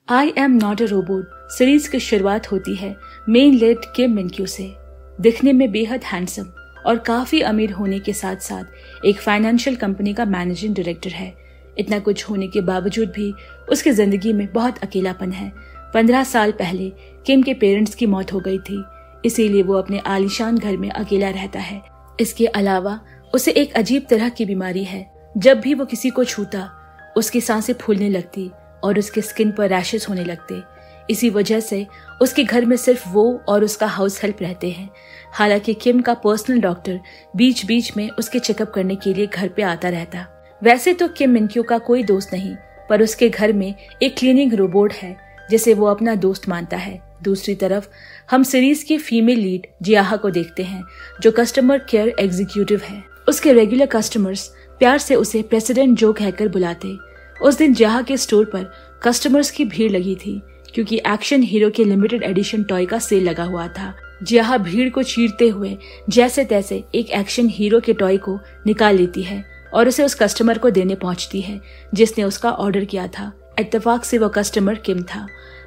I am not a robot series की शुरुआत होती है मेन लीड किम मिन क्यू से। दिखने में बेहद हैंडसम और काफी अमीर होने के साथ साथ एक फाइनेंशियल कंपनी का मैनेजिंग डायरेक्टर है। इतना कुछ होने के बावजूद भी उसकी जिंदगी में बहुत अकेलापन है। 15 साल पहले किम के पेरेंट्स की मौत हो गई थी, इसीलिए वो अपने आलीशान घर में अकेला रहता है। इसके अलावा उसे एक अजीब तरह की बीमारी है। जब भी वो किसी को छूता उसकी सांसें फूलने लगती और उसके स्किन पर रैशेस होने लगते। इसी वजह से उसके घर में सिर्फ वो और उसका हाउस हेल्प रहते हैं। हालांकि किम का पर्सनल डॉक्टर बीच बीच में उसके चेकअप करने के लिए घर पे आता रहता। वैसे तो किम मिन क्यू का कोई दोस्त नहीं, पर उसके घर में एक क्लीनिंग रोबोट है जिसे वो अपना दोस्त मानता है। दूसरी तरफ हम सीरीज की फीमेल लीड जियाहा को देखते हैं, जो कस्टमर केयर एग्जीक्यूटिव है। उसके रेगुलर कस्टमर्स प्यार से उसे प्रेसिडेंट जो कहकर बुलाते। उस दिन जियाहा के स्टोर पर कस्टमर्स की भीड़ लगी थी, क्योंकि एक्शन हीरो के लिमिटेड एडिशन टॉय का सेल लगा हुआ था। जियाहा भीड़ को चीरते हुए जैसे तैसे एक एक्शन हीरो के टॉय को निकाल लेती है और उसे उस कस्टमर को देने पहुंचती है जिसने उसका ऑर्डर किया था। इत्तेफाक से वो कस्टमर किम था।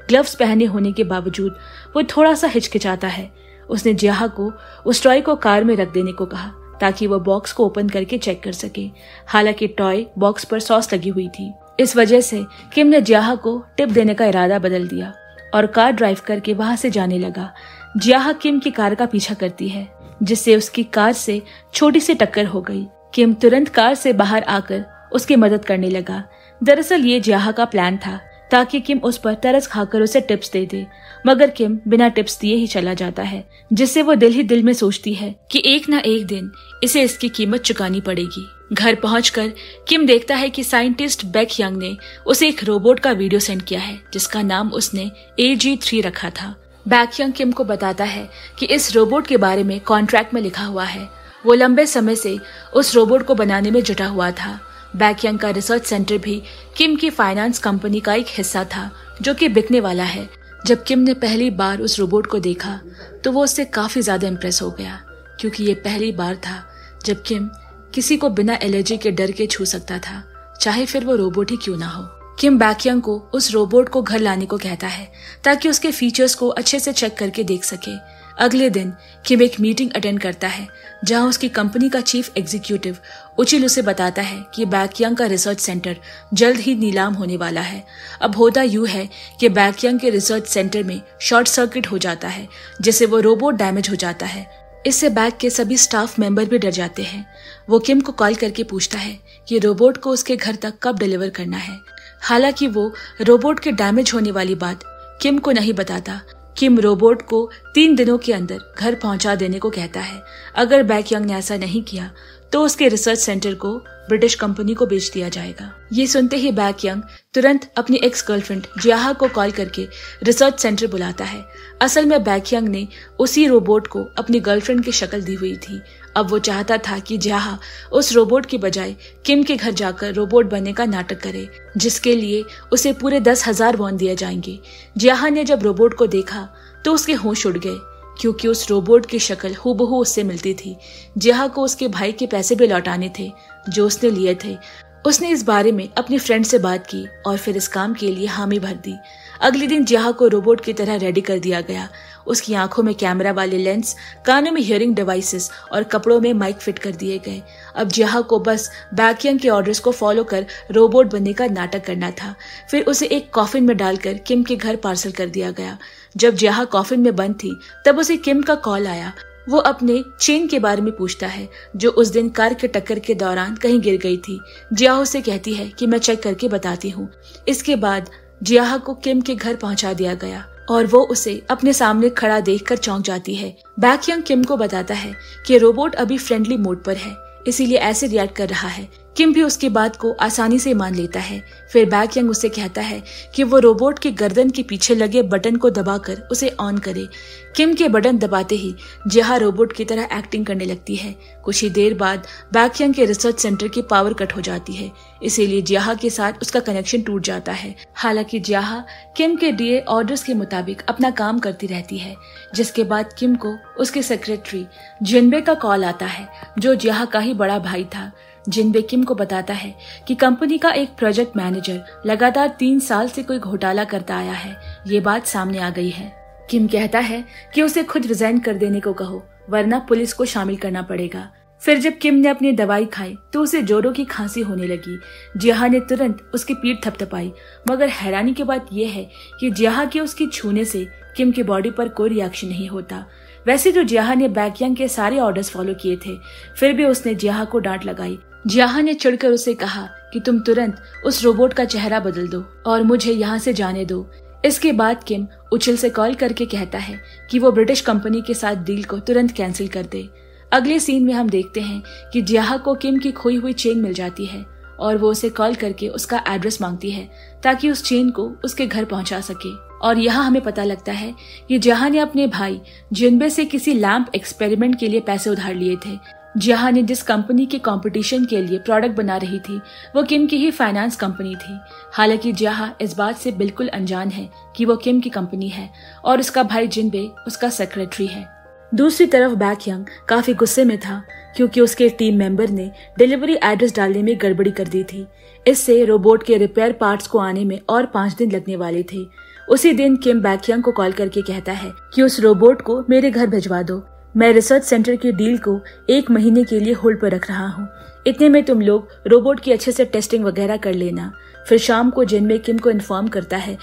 ग्लव्स पहने होने के बावजूद वो थोड़ा सा हिचकिचाता है। उसने जियाहा को उस टॉय को कार में रख देने को कहा ताकि वो बॉक्स को ओपन करके चेक कर सके। हालांकि टॉय बॉक्स पर सॉस लगी हुई थी। इस वजह से किम ने जियाहा को टिप देने का इरादा बदल दिया और कार ड्राइव करके वहां से जाने लगा। जियाहा किम की कार का पीछा करती है, जिससे उसकी कार से छोटी सी टक्कर हो गई। किम तुरंत कार से बाहर आकर उसकी मदद करने लगा। दरअसल ये जियाहा का प्लान था ताकि किम उस पर तरस खाकर उसे टिप्स दे दे, मगर किम बिना टिप्स दिए ही चला जाता है, जिससे वो दिल ही दिल में सोचती है कि एक ना एक दिन इसे इसकी कीमत चुकानी पड़ेगी। घर पहुंचकर किम देखता है कि साइंटिस्ट बेक यंग ने उसे एक रोबोट का वीडियो सेंड किया है जिसका नाम उसने AG3 रखा था। बेक यंग किम को बताता है कि इस रोबोट के बारे में कॉन्ट्रैक्ट में लिखा हुआ है। वो लंबे समय से उस रोबोट को बनाने में जुटा हुआ था। बेक यंग का रिसर्च सेंटर भी किम की फाइनेंस कंपनी का एक हिस्सा था जो कि बिकने वाला है। जब किम ने पहली बार उस रोबोट को देखा तो वो उससे काफी ज्यादा इम्प्रेस हो गया, क्योंकि ये पहली बार था जब किम किसी को बिना एलर्जी के डर के छू सकता था, चाहे फिर वो रोबोट ही क्यों ना हो। किम बेक यंग को उस रोबोट को घर लाने को कहता है ताकि उसके फीचर्स को अच्छे से चेक करके देख सके। अगले दिन किम एक मीटिंग अटेंड करता है जहां उसकी कंपनी का चीफ एग्जीक्यूटिव उचिल उसे बताता है कि बेक यंग का रिसर्च सेंटर जल्द ही नीलाम होने वाला है। अब होता यूं है कि बेक यंग के रिसर्च सेंटर में शॉर्ट सर्किट हो जाता है, जिससे वो रोबोट डैमेज हो जाता है। इससे बेक के सभी स्टाफ मेंबर भी डर जाते हैं। वो किम को कॉल करके पूछता है कि रोबोट को उसके घर तक कब डिलीवर करना है। हालांकि वो रोबोट के डैमेज होने वाली बात किम को नहीं बताता। किम रोबोट को 3 दिनों के अंदर घर पहुंचा देने को कहता है। अगर बेक यंग ने ऐसा नहीं किया तो उसके रिसर्च सेंटर को ब्रिटिश कंपनी को बेच दिया जाएगा। ये सुनते ही बेक यंग तुरंत अपनी एक्स गर्लफ्रेंड जियाहा को कॉल करके रिसर्च सेंटर बुलाता है। असल में बेक यंग ने उसी रोबोट को अपनी गर्लफ्रेंड की शक्ल दी हुई थी। अब वो चाहता था कि जियाहा उस रोबोट की बजाय किम के घर जाकर रोबोट बनने का नाटक करे, जिसके लिए उसे पूरे 10,000 वॉन दिए जाएंगे। जियाहा ने जब रोबोट को देखा तो उसके होश उड़ गए, क्योंकि उस रोबोट की शक्ल हूबहू उससे मिलती थी। जियाहा को उसके भाई के पैसे भी लौटाने थे जो उसने लिए थे। उसने इस बारे में अपनी फ्रेंड से बात की और फिर इस काम के लिए हामी भर दी। अगले दिन जियाहा को रोबोट की तरह रेडी कर दिया गया। उसकी आंखों में कैमरा वाले लेंस, कानों में हियरिंग डिवाइसेस और कपड़ों में माइक फिट कर दिए गए। अब जियाहा को बस बेक यंग के ऑर्डर्स को फॉलो कर रोबोट बनने का नाटक करना था। फिर उसे एक कॉफिन में डालकर किम के घर पार्सल कर दिया गया। जब जियाहा कॉफिन में बंद थी तब उसे किम का कॉल आया। वो अपने चेन के बारे में पूछता है जो उस दिन कार के टक्कर के दौरान कहीं गिर गई थी। जियाहा उसे कहती है कि मैं चेक करके बताती हूँ। इसके बाद जियाहा को किम के घर पहुंचा दिया गया और वो उसे अपने सामने खड़ा देखकर चौंक जाती है। बेक यंग किम को बताता है कि रोबोट अभी फ्रेंडली मोड पर है, इसीलिए ऐसे रिएक्ट कर रहा है। किम भी उसकी बात को आसानी से मान लेता है। फिर बेक यंग उसे कहता है कि वो रोबोट की गर्दन के पीछे लगे बटन को दबाकर उसे ऑन करे। किम के बटन दबाते ही जियाहा रोबोट की तरह एक्टिंग करने लगती है। कुछ ही देर बाद बेक यंग के रिसर्च सेंटर की पावर कट हो जाती है, इसीलिए जियाहा के साथ उसका कनेक्शन टूट जाता है। हालांकि जियाहा किम के दिए ऑर्डर्स के मुताबिक अपना काम करती रहती है, जिसके बाद किम को उसके सेक्रेटरी जिनबे का कॉल आता है, जो जियाहा का ही बड़ा भाई था। जिनबे किम को बताता है कि कंपनी का एक प्रोजेक्ट मैनेजर लगातार 3 साल से कोई घोटाला करता आया है। ये बात सामने आ गई है। किम कहता है कि उसे खुद रिजाइन कर देने को कहो, वरना पुलिस को शामिल करना पड़ेगा। फिर जब किम ने अपनी दवाई खाई तो उसे जोरों की खांसी होने लगी। जिहा ने तुरंत उसकी पीठ थपथपाई, मगर हैरानी की बात यह है कि जिहा के उसकी छूने से किम की बॉडी पर कोई रिएक्शन नहीं होता। वैसे तो जिहा ने बैकयांग के सारे ऑर्डर्स फॉलो किए थे, फिर भी उसने जिहा को डांट लगाई। जिहा ने चिढ़कर उसे कहा कि तुम तुरंत उस रोबोट का चेहरा बदल दो और मुझे यहाँ से जाने दो। इसके बाद किम उछल से कॉल करके कहता है कि वो ब्रिटिश कंपनी के साथ डील को तुरंत कैंसिल कर दे। अगले सीन में हम देखते हैं कि जिहा को किम की खोई हुई चेन मिल जाती है और वो उसे कॉल करके उसका एड्रेस मांगती है ताकि उस चेन को उसके घर पहुंचा सके। और यहाँ हमें पता लगता है कि जिहा ने अपने भाई जिनबे से किसी लैंप एक्सपेरिमेंट के लिए पैसे उधार लिए थे। जिहा ने जिस कंपनी के कंपटीशन के लिए प्रोडक्ट बना रही थी वो किम की ही फाइनेंस कंपनी थी। हालांकि जिहा इस बात से बिल्कुल अनजान है कि वो किम की कंपनी है और उसका भाई जिनबे उसका सेक्रेटरी है। दूसरी तरफ बैकयांग काफी गुस्से में था क्योंकि उसके टीम मेंबर ने डिलीवरी एड्रेस डालने में गड़बड़ी कर दी थी। इससे रोबोट के रिपेयर पार्ट्स को आने में और 5 दिन लगने वाले थे। उसी दिन किम बैकयांग को कॉल करके कहता है कि उस रोबोट को मेरे घर भिजवा दो। मैं रिसर्च सेंटर की डील को 1 महीने के लिए होल्ड पर रख रहा हूँ। इतने में तुम लोग रोबोट की अच्छे से टेस्टिंग वगैरह कर लेना। फिर शाम को जिनबे किम को इन्फॉर्म करता है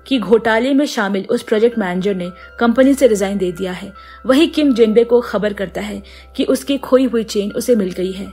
कि घोटाले में शामिल उस प्रोजेक्ट मैनेजर ने कंपनी से रिजाइन दे दिया है। वही किम जिनबे को खबर करता है कि उसकी खोई हुई चेन उसे मिल गई है।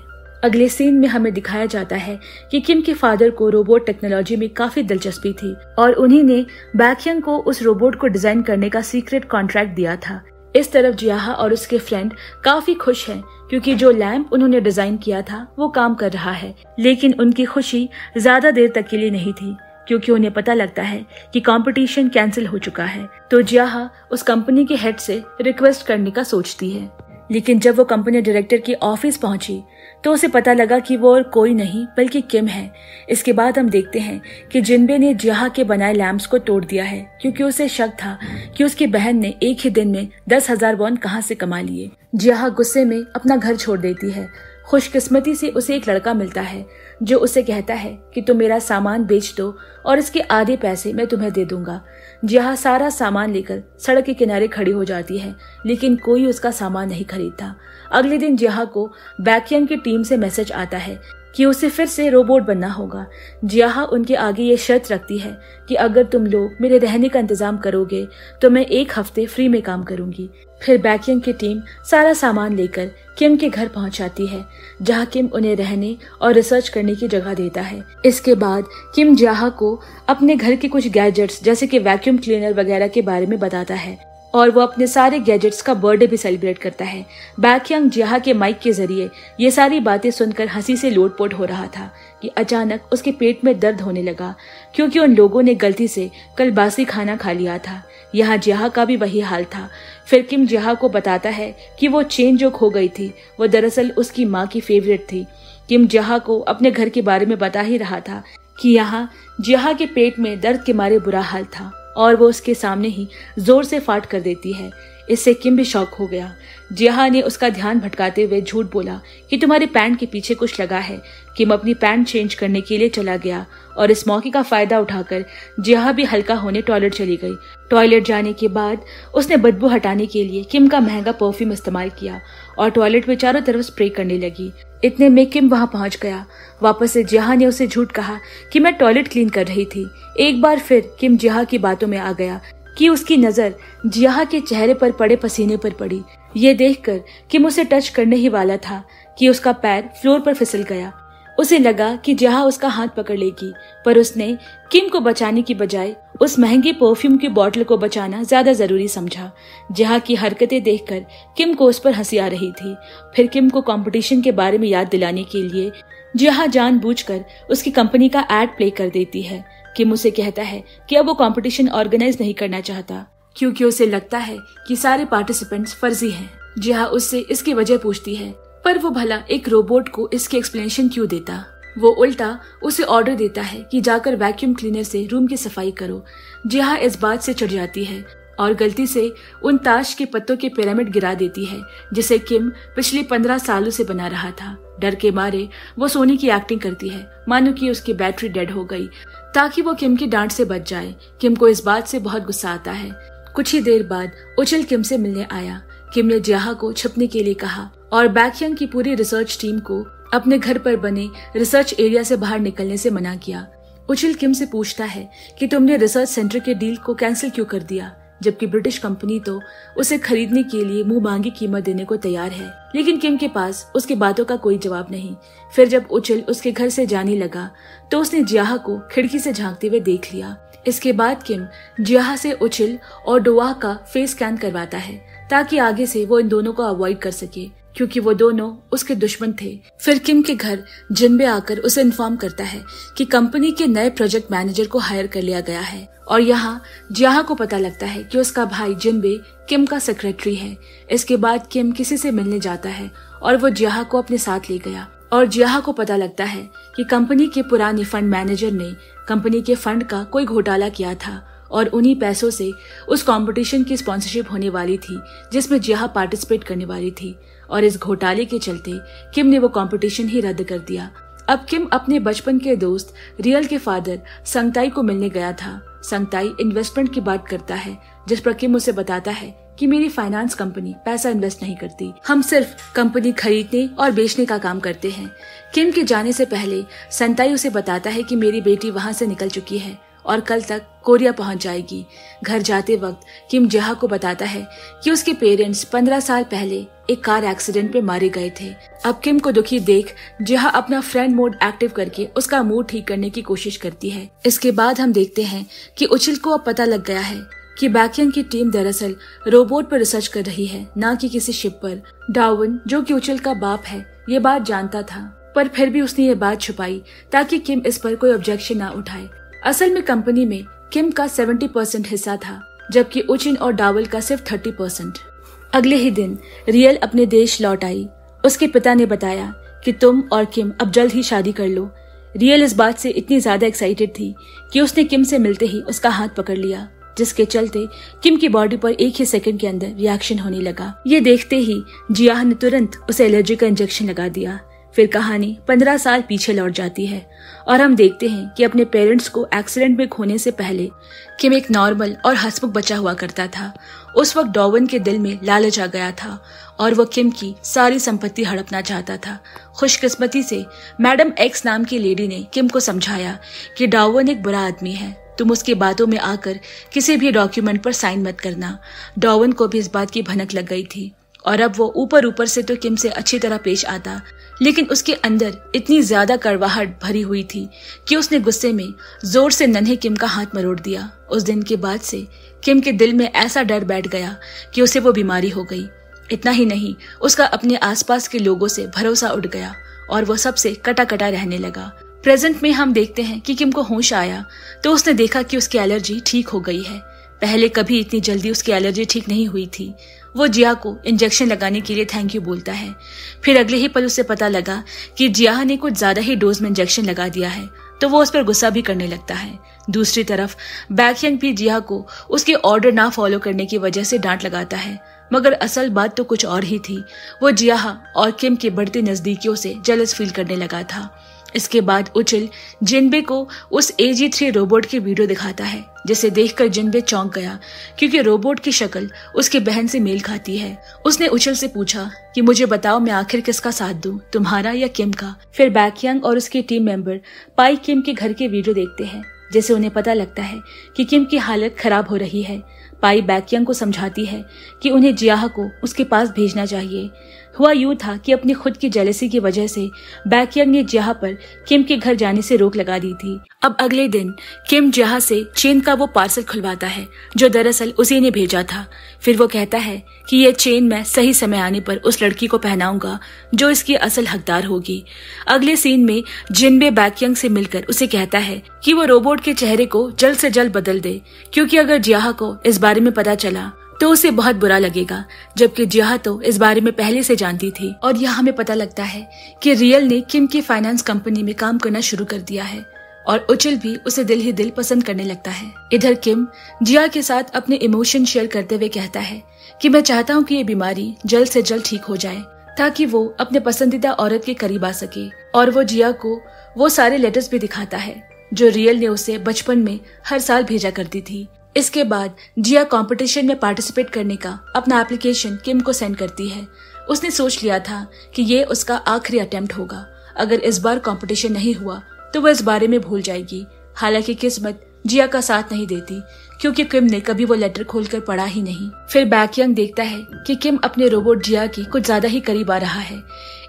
अगले सीन में हमें दिखाया जाता है कि किम के फादर को रोबोट टेक्नोलॉजी में काफी दिलचस्पी थी और उन्हीं ने बैकयांग को उस रोबोट को डिजाइन करने का सीक्रेट कॉन्ट्रैक्ट दिया था। इस तरफ जिहा और उसके फ्रेंड काफी खुश हैं क्योंकि जो लैंप उन्होंने डिजाइन किया था वो काम कर रहा है। लेकिन उनकी खुशी ज्यादा देर तक के लिए नहीं थी क्योंकि उन्हें पता लगता है कि कंपटीशन कैंसिल हो चुका है। तो जिहा उस कंपनी के हेड से रिक्वेस्ट करने का सोचती है। लेकिन जब वो कंपनी डायरेक्टर की ऑफिस पहुंची तो उसे पता लगा कि वो और कोई नहीं बल्कि किम है। इसके बाद हम देखते हैं कि जिनबे ने जिहा के बनाए लैंप्स को तोड़ दिया है क्योंकि उसे शक था कि उसकी बहन ने एक ही दिन में 10,000 वॉन कहां से कमा लिए। जिहा गुस्से में अपना घर छोड़ देती है। खुशकिस्मती से उसे एक लड़का मिलता है जो उसे कहता है कि तुम मेरा सामान बेच दो और इसके आधे पैसे मैं तुम्हें दे दूंगा। जिहा सारा सामान लेकर सड़क के किनारे खड़ी हो जाती है, लेकिन कोई उसका सामान नहीं खरीदता। अगले दिन जिहा को बैकयांग की टीम से मैसेज आता है कि उसे फिर से रोबोट बनना होगा। जिहा उनके आगे ये शर्त रखती है कि अगर तुम लोग मेरे रहने का इंतजाम करोगे तो मैं 1 हफ्ते फ्री में काम करूंगी। फिर बैकयांग की टीम सारा सामान लेकर किम के घर पहुंचाती है, जहां किम उन्हें रहने और रिसर्च करने की जगह देता है। इसके बाद किम जिहा को अपने घर के कुछ गैजेट्स जैसे कि वैक्यूम क्लीनर वगैरह के बारे में बताता है और वो अपने सारे गैजेट्स का बर्थडे भी सेलिब्रेट करता है। बैकयांग जिहा के माइक के जरिए ये सारी बातें सुनकर हंसी से लोटपोट हो रहा था कि अचानक उसके पेट में दर्द होने लगा क्योंकि उन लोगों ने गलती से कल बासी खाना खा लिया था। यहाँ जिहा का भी वही हाल था। फिर किम जिहा को बताता है कि वो चेन जो खो गई थी वो दरअसल उसकी माँ की फेवरेट थी। किम जिहा को अपने घर के बारे में बता ही रहा था कि यहाँ जिहा के पेट में दर्द के मारे बुरा हाल था और वो उसके सामने ही जोर से फाट कर देती है। इससे किम भी शॉक हो गया। जिहा ने उसका ध्यान भटकाते हुए झूठ बोला कि तुम्हारे पैंट के पीछे कुछ लगा है। किम अपनी पैंट चेंज करने के लिए चला गया और इस मौके का फायदा उठाकर जिहा भी हल्का होने टॉयलेट चली गई। टॉयलेट जाने के बाद उसने बदबू हटाने के लिए किम का महंगा परफ्यूम इस्तेमाल किया और टॉयलेट में चारों तरफ स्प्रे करने लगी। इतने में किम वहां पहुंच गया। वापस से जिहा ने उसे झूठ कहा कि मैं टॉयलेट क्लीन कर रही थी। एक बार फिर किम जिहा की बातों में आ गया कि उसकी नजर जिहा के चेहरे पर पड़े पसीने पर पड़ी। ये देखकर किम उसे टच करने ही वाला था कि उसका पैर फ्लोर पर फिसल गया। उसे लगा कि जिहा उसका हाथ पकड़ लेगी, पर उसने किम को बचाने की बजाय उस महंगी परफ्यूम की बोतल को बचाना ज्यादा जरूरी समझा। जिहा की हरकतें देखकर किम को उस पर हंसी आ रही थी। फिर किम को कंपटीशन के बारे में याद दिलाने के लिए जिहा जानबूझकर उसकी कंपनी का एड प्ले कर देती है। किम उसे कहता है कि अब वो कंपटीशन ऑर्गेनाइज नहीं करना चाहता क्योंकि उसे लगता है कि सारे पार्टिसिपेंट्स फर्जी हैं। जिहा उससे इसकी वजह पूछती है, पर वो भला एक रोबोट को इसकी एक्सप्लेनेशन क्यों देता। वो उल्टा उसे ऑर्डर देता है कि जाकर वैक्यूम क्लीनर से रूम की सफाई करो। जिहा इस बात से चिढ़ जाती है, और गलती से उन ताश के पत्तों के पिरामिड गिरा देती है जिसे किम पिछले 15 सालों से बना रहा था। डर के मारे वो सोने की एक्टिंग करती है मानो कि उसकी बैटरी डेड हो गई ताकि वो किम की डांट से बच जाए। किम को इस बात से बहुत गुस्सा आता है। कुछ ही देर बाद उचिल किम से मिलने आया। किम ने जियाहा को छुपने के लिए कहा और बैकयंग की पूरी रिसर्च टीम को अपने घर पर बने रिसर्च एरिया से बाहर निकलने से मना किया। उचिल किम से पूछता है कि तुमने रिसर्च सेंटर के डील को कैंसिल क्यों कर दिया, जबकि ब्रिटिश कंपनी तो उसे खरीदने के लिए मुंह मांगी कीमत देने को तैयार है। लेकिन किम के पास उसकी बातों का कोई जवाब नहीं। फिर जब उचिल उसके घर से जाने लगा तो उसने जियाहा को खिड़की से झांकते हुए देख लिया। इसके बाद किम जियाहा से उचिल और डोवाह का फेस स्कैन करवाता है ताकि आगे से वो इन दोनों को अवॉइड कर सके, क्योंकि वो दोनों उसके दुश्मन थे। फिर किम के घर जिनबे आकर उसे इन्फॉर्म करता है कि कंपनी के नए प्रोजेक्ट मैनेजर को हायर कर लिया गया है और यहाँ जियाहा को पता लगता है कि उसका भाई जिनबे किम का सेक्रेटरी है। इसके बाद किम किसी से मिलने जाता है और वो जियाहा को अपने साथ ले गया और जियाहा को पता लगता है कि कंपनी के पुराने फंड मैनेजर ने कंपनी के फंड का कोई घोटाला किया था और उन्हीं पैसों से उस कंपटीशन की स्पॉन्सरशिप होने वाली थी जिसमें जियाहा पार्टिसिपेट करने वाली थी और इस घोटाले के चलते किम ने वो कंपटीशन ही रद्द कर दिया। अब किम अपने बचपन के दोस्त रियल के फादर संगताई को मिलने गया था। संगताई इन्वेस्टमेंट की बात करता है जिस पर किम उसे बताता है कि मेरी फाइनेंस कंपनी पैसा इन्वेस्ट नहीं करती, हम सिर्फ कंपनी खरीदने और बेचने का काम करते हैं। किम के जाने से पहले संगताई उसे बताता है कि मेरी बेटी वहाँ से निकल चुकी है और कल तक कोरिया पहुंच जाएगी। घर जाते वक्त किम जियाहा को बताता है कि उसके पेरेंट्स 15 साल पहले एक कार एक्सीडेंट में मारे गए थे। अब किम को दुखी देख जियाहा अपना फ्रेंड मोड एक्टिव करके उसका मूड ठीक करने की कोशिश करती है। इसके बाद हम देखते हैं कि उचिल को अब पता लग गया है कि बैकयंग की टीम दरअसल रोबोट पर रिसर्च कर रही है, न कि किसी शिप पर। डार्विन, जो कि उचिल का बाप है, ये बात जानता था, पर फिर भी उसने ये बात छुपाई ताकि किम इस पर कोई ऑब्जेक्शन ना उठाए। असल में कंपनी में किम का 70% हिस्सा था, जबकि उचिन और डावल का सिर्फ 30%। अगले ही दिन रियल अपने देश लौट आई। उसके पिता ने बताया कि तुम और किम अब जल्द ही शादी कर लो। रियल इस बात से इतनी ज्यादा एक्साइटेड थी कि उसने किम से मिलते ही उसका हाथ पकड़ लिया, जिसके चलते किम की बॉडी पर एक ही सेकंड के अंदर रिएक्शन होने लगा। ये देखते ही जियाहा ने तुरंत उसे एलर्जी का इंजेक्शन लगा दिया। फिर कहानी 15 साल पीछे लौट जाती है और हम देखते हैं कि अपने पेरेंट्स को एक्सीडेंट में खोने से पहले किम एक नॉर्मल और हंसमुख बच्चा हुआ करता था। उस वक्त डार्विन के दिल में लालच आ गया था और वो किम की सारी संपत्ति हड़पना चाहता था। खुशकिस्मती से मैडम एक्स नाम की लेडी ने किम को समझाया कि डार्विन एक बुरा आदमी है, तुम उसकी बातों में आकर किसी भी डॉक्यूमेंट पर साइन मत करना। डार्विन को भी इस बात की भनक लग गई थी और अब वो ऊपर से तो किम से अच्छी तरह पेश आता, लेकिन उसके अंदर इतनी ज्यादा कड़वाहट भरी हुई थी कि उसने गुस्से में जोर से नन्हे किम का हाथ मरोड़ दिया। उस दिन के बाद से किम के दिल में ऐसा डर बैठ गया कि उसे वो बीमारी हो गई। इतना ही नहीं, उसका अपने आसपास के लोगों से भरोसा उठ गया और वो सबसे कटा कटा रहने लगा। प्रेजेंट में हम देखते हैं कि किम को होश आया तो उसने देखा कि उसकी एलर्जी ठीक हो गई है। पहले कभी इतनी जल्दी उसकी एलर्जी ठीक नहीं हुई थी। वो जिया को इंजेक्शन लगाने के लिए थैंक यू बोलता है। फिर अगले ही पल उसे पता लगा कि जिया ने कुछ ज्यादा ही डोज में इंजेक्शन लगा दिया है, तो वो उस पर गुस्सा भी करने लगता है। दूसरी तरफ बैकयंग भी जिया को उसके ऑर्डर ना फॉलो करने की वजह से डांट लगाता है, मगर असल बात तो कुछ और ही थी। वो जिया और किम की बढ़ती नजदीकियों से जेलस फील करने लगा था। इसके बाद उचिल जिनबे को उस AG3 रोबोट की वीडियो दिखाता है, जिसे देखकर जिनबे चौंक गया क्योंकि रोबोट की शक्ल उसकी बहन से मेल खाती है। उसने उचिल से पूछा कि मुझे बताओ मैं आखिर किसका साथ दूं, तुम्हारा या किम का। फिर बैकयंग और उसके टीम मेंबर पाई किम के घर के वीडियो देखते हैं, जिससे उन्हें पता लगता है कि किम की हालत खराब हो रही है। पाई बैकयंग को समझाती है कि उन्हें जियाहा को उसके पास भेजना चाहिए। हुआ यूं था कि अपनी खुद की जेलसी की वजह से बैकयंग ने जियाहा पर किम के घर जाने से रोक लगा दी थी। अब अगले दिन किम जियाहा से चेन का वो पार्सल खुलवाता है जो दरअसल उसी ने भेजा था। फिर वो कहता है कि ये चेन मैं सही समय आने पर उस लड़की को पहनाऊंगा जो इसकी असल हकदार होगी। अगले सीन में जिनबे बैकयंग से मिलकर उसे कहता है कि वो रोबोट के चेहरे को जल्द से जल्द बदल दे, क्योंकि अगर जियाहा को इस बारे में पता चला तो उसे बहुत बुरा लगेगा, जबकि जियाहा तो इस बारे में पहले से जानती थी। और यहाँ हमें पता लगता है कि रियल ने किम की फाइनेंस कंपनी में काम करना शुरू कर दिया है। और उचिल भी उसे दिल ही दिल पसंद करने लगता है। इधर किम जिया के साथ अपने इमोशन शेयर करते हुए कहता है कि मैं चाहता हूँ कि ये बीमारी जल्द से जल्द ठीक हो जाए ताकि वो अपने पसंदीदा औरत के करीब आ सके। और वो जिया को वो सारे लेटर्स भी दिखाता है जो रियल ने उसे बचपन में हर साल भेजा करती थी। इसके बाद जिया कंपटीशन में पार्टिसिपेट करने का अपना एप्लीकेशन किम को सेंड करती है। उसने सोच लिया था कि ये उसका आखिरी अटेम्प्ट होगा। अगर इस बार कंपटीशन नहीं हुआ तो वह इस बारे में भूल जाएगी। हालांकि किस्मत जिया का साथ नहीं देती क्योंकि किम ने कभी वो लेटर खोलकर पढ़ा ही नहीं। फिर बैकयंग देखता है कि किम अपने रोबोट जिया की कुछ ज्यादा ही करीब आ रहा है।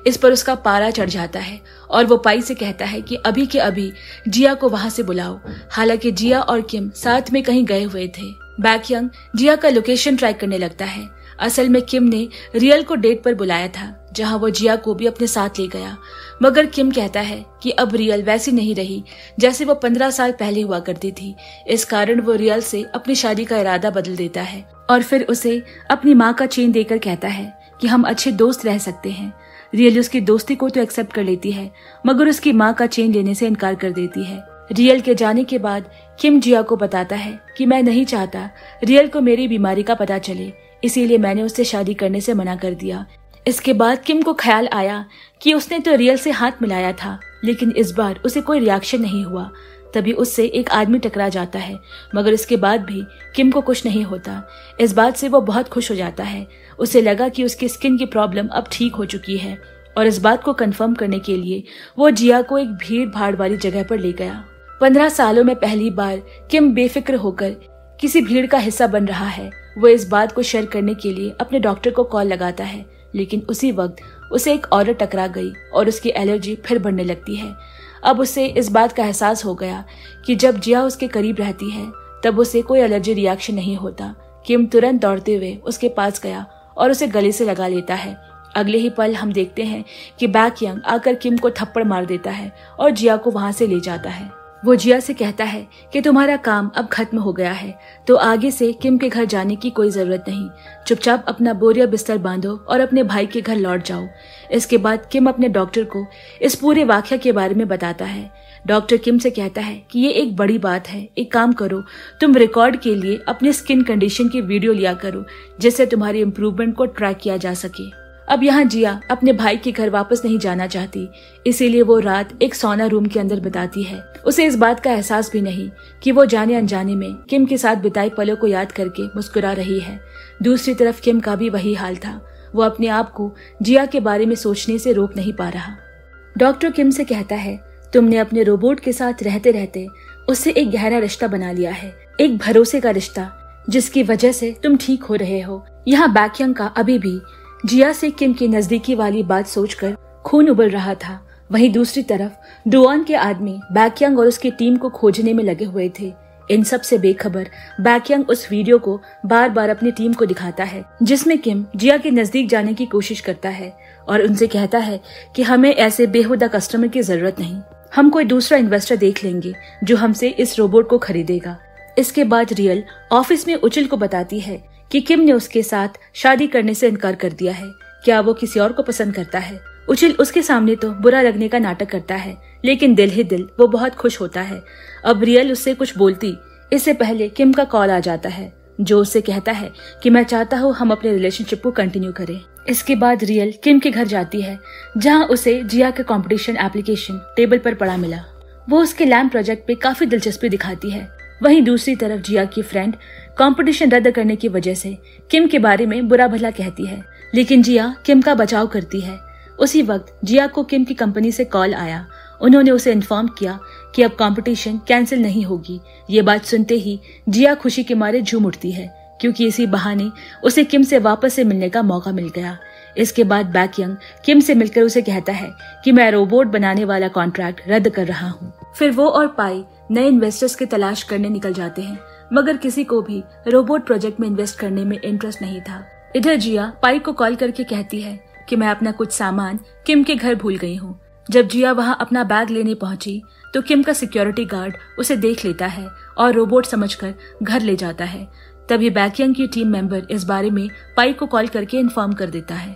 इस पर उसका पारा चढ़ जाता है और वो पाई से कहता है कि अभी के अभी जिया को वहां से बुलाओ। हालांकि जिया और किम साथ में कहीं गए हुए थे। बैकयंग जिया का लोकेशन ट्रैक करने लगता है। असल में किम ने रियल को डेट पर बुलाया था जहां वो जिया को भी अपने साथ ले गया, मगर किम कहता है कि अब रियल वैसी नहीं रही जैसे वो 15 साल पहले हुआ करती थी। इस कारण वो रियल से अपनी शादी का इरादा बदल देता है और फिर उसे अपनी माँ का चेन देकर कहता है कि हम अच्छे दोस्त रह सकते हैं। रियल उसकी दोस्ती को तो एक्सेप्ट कर लेती है मगर उसकी माँ का चेन लेने से इनकार कर देती है। रियल के जाने के बाद किम जिया को बताता है कि मैं नहीं चाहता रियल को मेरी बीमारी का पता चले, इसीलिए मैंने उससे शादी करने से मना कर दिया। इसके बाद किम को ख्याल आया कि उसने तो रियल से हाथ मिलाया था लेकिन इस बार उसे कोई रिएक्शन नहीं हुआ। तभी उससे एक आदमी टकरा जाता है मगर इसके बाद भी किम को कुछ नहीं होता। इस बात से वो बहुत खुश हो जाता है। उसे लगा कि उसकी स्किन की प्रॉब्लम अब ठीक हो चुकी है और इस बात को कंफर्म करने के लिए वो जिया को एक भीड़ भाड़ वाली जगह पर ले गया। 15 सालों में पहली बार किम बेफिक्र होकर किसी भीड़ का हिस्सा बन रहा है। वो इस बात को शेयर करने के लिए अपने डॉक्टर को कॉल लगाता है लेकिन उसी वक्त उसे एक औरत टकरा गई और उसकी एलर्जी फिर बढ़ने लगती है। अब उसे इस बात का एहसास हो गया कि जब जिया उसके करीब रहती है तब उसे कोई एलर्जी रिएक्शन नहीं होता। किम तुरंत दौड़ते हुए उसके पास गया और उसे गले से लगा लेता है। अगले ही पल हम देखते हैं कि बैकयंग आकर किम को थप्पड़ मार देता है और जिया को वहां से ले जाता है। वो जिया से कहता है कि तुम्हारा काम अब खत्म हो गया है तो आगे से किम के घर जाने की कोई जरूरत नहीं। चुपचाप अपना बोरिया बिस्तर बांधो और अपने भाई के घर लौट जाओ। इसके बाद किम अपने डॉक्टर को इस पूरे वाकया के बारे में बताता है। डॉक्टर किम से कहता है कि ये एक बड़ी बात है, एक काम करो, तुम रिकॉर्ड के लिए अपने स्किन कंडीशन की वीडियो लिया करो जिससे तुम्हारी इम्प्रूवमेंट को ट्रैक किया जा सके। अब यहाँ जिया अपने भाई के घर वापस नहीं जाना चाहती, इसीलिए वो रात एक सोना रूम के अंदर बिताती है। उसे इस बात का एहसास भी नहीं कि वो जाने अनजाने में किम के साथ बिताए पलों को याद करके मुस्कुरा रही है। दूसरी तरफ किम का भी वही हाल था। वो अपने आप को जिया के बारे में सोचने से रोक नहीं पा रहा। डॉक्टर किम से कहता है, तुमने अपने रोबोट के साथ रहते रहते उससे एक गहरा रिश्ता बना लिया है, एक भरोसे का रिश्ता जिसकी वजह से तुम ठीक हो रहे हो। यहाँ बैकयंग का अभी भी जिया से किम की नजदीकी वाली बात सोचकर खून उबल रहा था। वहीं दूसरी तरफ डुआन के आदमी बैकयंग और उसकी टीम को खोजने में लगे हुए थे। इन सब से बेखबर बैकयंग उस वीडियो को बार बार अपनी टीम को दिखाता है जिसमें किम जिया के नजदीक जाने की कोशिश करता है और उनसे कहता है कि हमें ऐसे बेहुदा कस्टमर की जरूरत नहीं, हम कोई दूसरा इन्वेस्टर देख लेंगे जो हमसे इस रोबोट को खरीदेगा। इसके बाद रियल ऑफिस में उचिल को बताती है कि किम ने उसके साथ शादी करने से इनकार कर दिया है। क्या वो किसी और को पसंद करता है? उचिल उसके सामने तो बुरा लगने का नाटक करता है लेकिन दिल ही दिल वो बहुत खुश होता है। अब रियल उससे कुछ बोलती इससे पहले किम का कॉल आ जाता है जो उससे कहता है कि मैं चाहता हूँ हम अपने रिलेशनशिप को कंटिन्यू करें। इसके बाद रियल किम के घर जाती है जहाँ उसे जिया के कंपटीशन एप्लीकेशन टेबल पर पड़ा मिला। वो उसके लैम्प प्रोजेक्ट पे काफी दिलचस्पी दिखाती है। वहीं दूसरी तरफ जिया की फ्रेंड कंपटीशन रद्द करने की वजह से किम के बारे में बुरा भला कहती है लेकिन जिया किम का बचाव करती है। उसी वक्त जिया को किम की कंपनी से कॉल आया। उन्होंने उसे इन्फॉर्म किया कि अब कंपटीशन कैंसिल नहीं होगी। ये बात सुनते ही जिया खुशी के मारे झूम उठती है क्योंकि इसी बहाने उसे किम से वापस से मिलने का मौका मिल गया। इसके बाद बैकयंग किम से मिलकर उसे कहता है कि मैं रोबोट बनाने वाला कॉन्ट्रैक्ट रद्द कर रहा हूँ। फिर वो और पाई नए इन्वेस्टर्स की तलाश करने निकल जाते हैं मगर किसी को भी रोबोट प्रोजेक्ट में इन्वेस्ट करने में इंटरेस्ट नहीं था। इधर जिया पाई को कॉल करके कहती है कि मैं अपना कुछ सामान किम के घर भूल गई हूँ। जब जिया वहाँ अपना बैग लेने पहुंची तो किम का सिक्योरिटी गार्ड उसे देख लेता है और रोबोट समझकर घर ले जाता है। तभी बैकयंग की टीम मेंबर इस बारे में पाई को कॉल करके इन्फॉर्म कर देता है।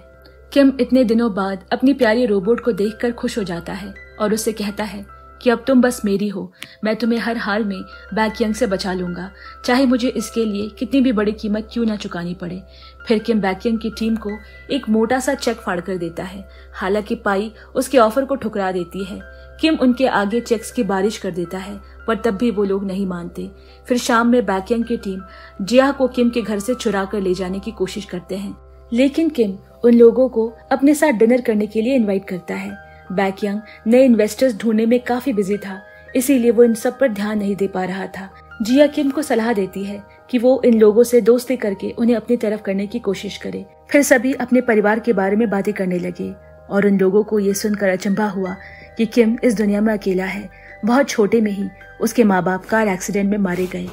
किम इतने दिनों बाद अपनी प्यारी रोबोट को देखकर खुश हो जाता है और उससे कहता है कि अब तुम बस मेरी हो, मैं तुम्हें हर हाल में बैकयंग से बचा लूंगा, चाहे मुझे इसके लिए कितनी भी बड़ी कीमत क्यों ना चुकानी पड़े। फिर किम बैकयंग की टीम को एक मोटा सा चेक फाड़ कर देता है। हालांकि पाई उसके ऑफर को ठुकरा देती है। किम उनके आगे चेक्स की बारिश कर देता है, पर तब भी वो लोग नहीं मानते। फिर शाम में बैकयंग की टीम जिया को किम के घर से चुरा कर ले जाने की कोशिश करते हैं, लेकिन किम उन लोगों को अपने साथ डिनर करने के लिए इनवाइट करता है। बैकयंग नए इन्वेस्टर्स ढूंढने में काफी बिजी था, इसीलिए वो इन सब पर ध्यान नहीं दे पा रहा था। जिया किम को सलाह देती है कि वो इन लोगों से दोस्ती करके उन्हें अपनी तरफ करने की कोशिश करे। फिर सभी अपने परिवार के बारे में बातें करने लगे और उन लोगों को ये सुनकर अचंभा हुआ कि किम इस दुनिया में अकेला है। बहुत छोटे में ही उसके माँ बाप कार एक्सीडेंट में मारे गए।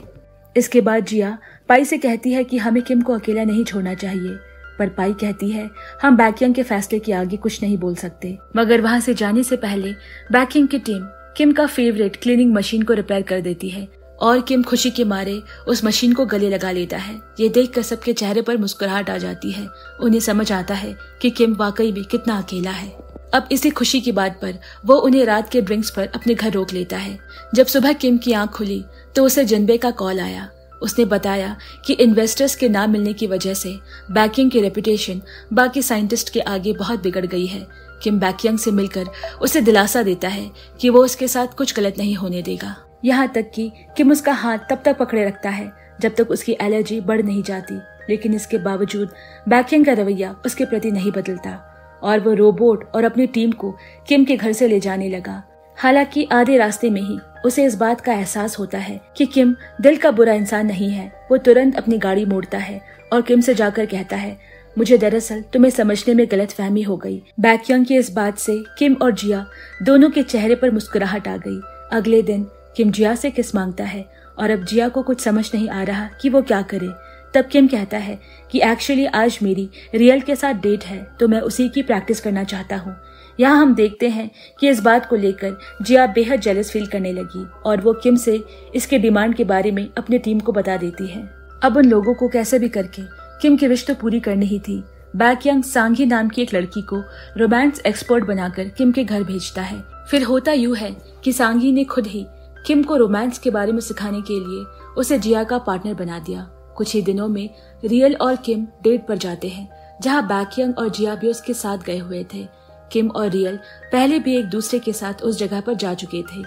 इसके बाद जिया पाई से कहती है कि हमें किम को अकेला नहीं छोड़ना चाहिए, पर पाई कहती है हम बैकयंग के फैसले के आगे कुछ नहीं बोल सकते। मगर वहां से जाने से पहले बैकयंग की टीम किम का फेवरेट क्लीनिंग मशीन को रिपेयर कर देती है और किम खुशी के मारे उस मशीन को गले लगा लेता है। ये देखकर सबके चेहरे पर मुस्कुराहट आ जाती है। उन्हें समझ आता है कि किम वाकई में कितना अकेला है। अब इसी खुशी की बात पर वो उन्हें रात के ड्रिंक्स पर अपने घर रोक लेता है। जब सुबह किम की आंख खुली तो उसे जिनबे का कॉल आया। उसने बताया कि इन्वेस्टर्स के ना मिलने की वजह से बैकयंग की रेपुटेशन बाकी साइंटिस्ट के आगे बहुत बिगड़ गई है। किम बैकयंग से मिलकर उसे दिलासा देता है कि वो उसके साथ कुछ गलत नहीं होने देगा। यहाँ तक कि किम उसका हाथ तब तक पकड़े रखता है जब तक उसकी एलर्जी बढ़ नहीं जाती, लेकिन इसके बावजूद बैकयंग का रवैया उसके प्रति नहीं बदलता और वो रोबोट और अपनी टीम को किम के घर से ले जाने लगा। हालांकि आधे रास्ते में ही उसे इस बात का एहसास होता है कि किम दिल का बुरा इंसान नहीं है। वो तुरंत अपनी गाड़ी मोड़ता है और किम से जाकर कहता है मुझे दरअसल तुम्हें समझने में गलतफहमी हो गई। बैकयंग की इस बात से किम और जिया दोनों के चेहरे पर मुस्कुराहट आ गई। अगले दिन किम जिया से किस मांगता है और अब जिया को कुछ समझ नहीं आ रहा कि वो क्या करे। तब किम कहता है कि एक्चुअली आज मेरी रियल के साथ डेट है, तो मैं उसी की प्रैक्टिस करना चाहता हूँ। यहाँ हम देखते हैं कि इस बात को लेकर जिया बेहद जेलस फील करने लगी और वो किम से इसके डिमांड के बारे में अपनी टीम को बता देती है। अब उन लोगों को कैसे भी करके किम की विश तो पूरी करनी ही थी। बैकयंग सांगी नाम की एक लड़की को रोमांस एक्सपर्ट बनाकर किम के घर भेजता है। फिर होता यूं है कि सांगी ने खुद ही किम को रोमांस के बारे में सिखाने के लिए उसे जिया का पार्टनर बना दिया। कुछ ही दिनों में रियल और किम डेट पर जाते हैं, जहां बैकयंग और जिया भी उसके साथ गए हुए थे। किम और रियल पहले भी एक दूसरे के साथ उस जगह पर जा चुके थे।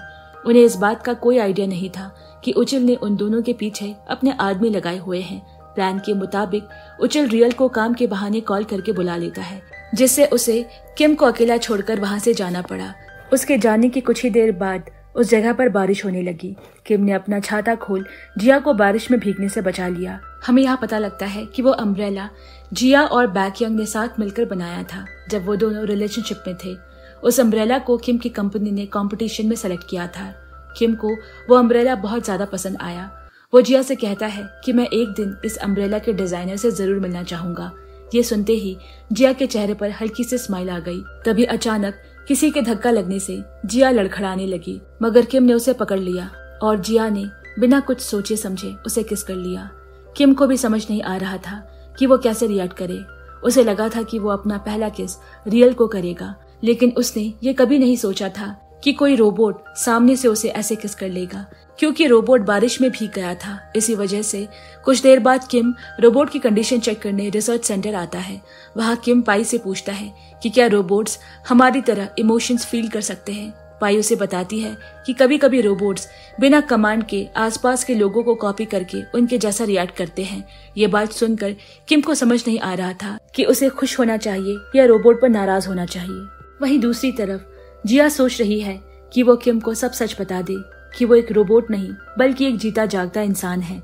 उन्हें इस बात का कोई आइडिया नहीं था कि उचिल ने उन दोनों के पीछे अपने आदमी लगाए हुए हैं। प्लान के मुताबिक उचिल रियल को काम के बहाने कॉल करके बुला लेता है, जिससे उसे किम को अकेला छोड़कर वहां से जाना पड़ा। उसके जाने की कुछ ही देर बाद उस जगह पर बारिश होने लगी। किम ने अपना छाता खोल जिया को बारिश में भीगने से बचा लिया। हमें यहाँ पता लगता है कि वो अम्ब्रेला जिया और बैकयंग ने साथ मिलकर बनाया था जब वो दोनों रिलेशनशिप में थे। उस अम्ब्रेला को किम की कंपनी ने कंपटीशन में सेलेक्ट किया था। किम को वो अम्ब्रेला बहुत ज्यादा पसंद आया। वो जिया से कहता है कि मैं एक दिन इस अम्ब्रेला के डिजाइनर से जरूर मिलना चाहूंगा। ये सुनते ही जिया के चेहरे पर हल्की सी स्माइल आ गई। तभी अचानक किसी के धक्का लगने से जिया लड़खड़ाने लगी, मगर किम ने उसे पकड़ लिया और जिया ने बिना कुछ सोचे समझे उसे किस कर लिया। किम को भी समझ नहीं आ रहा था कि वो कैसे रिएक्ट करे। उसे लगा था कि वो अपना पहला किस रियल को करेगा, लेकिन उसने ये कभी नहीं सोचा था कि कोई रोबोट सामने से उसे ऐसे किस कर लेगा, क्योंकि रोबोट बारिश में भीग गया था। इसी वजह से कुछ देर बाद किम रोबोट की कंडीशन चेक करने रिसर्च सेंटर आता है। वहाँ किम पाई से पूछता है कि क्या रोबोट्स हमारी तरह इमोशंस फील कर सकते हैं। पाई उसे बताती है कि कभी कभी रोबोट्स बिना कमांड के आसपास के लोगों को कॉपी करके उनके जैसा रिएक्ट करते हैं। ये बात सुनकर किम को समझ नहीं आ रहा था कि उसे खुश होना चाहिए या रोबोट पर नाराज होना चाहिए। वहीं दूसरी तरफ जिया सोच रही है कि वो किम को सब सच बता दे कि वो एक रोबोट नहीं बल्कि एक जीता जागता इंसान है।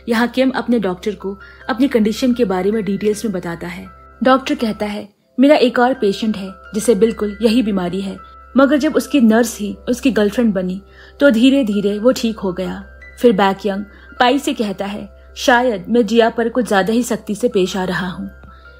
यहाँ किम अपने डॉक्टर को अपनी कंडीशन के बारे में डिटेल्स में बताता है। डॉक्टर कहता है मेरा एक और पेशेंट है जिसे बिल्कुल यही बीमारी है, मगर जब उसकी नर्स ही उसकी गर्लफ्रेंड बनी तो धीरे धीरे वो ठीक हो गया। फिर बैकयंग पाई से कहता है शायद मैं जिया पर कुछ ज्यादा ही सख्ती से पेश आ रहा हूँ।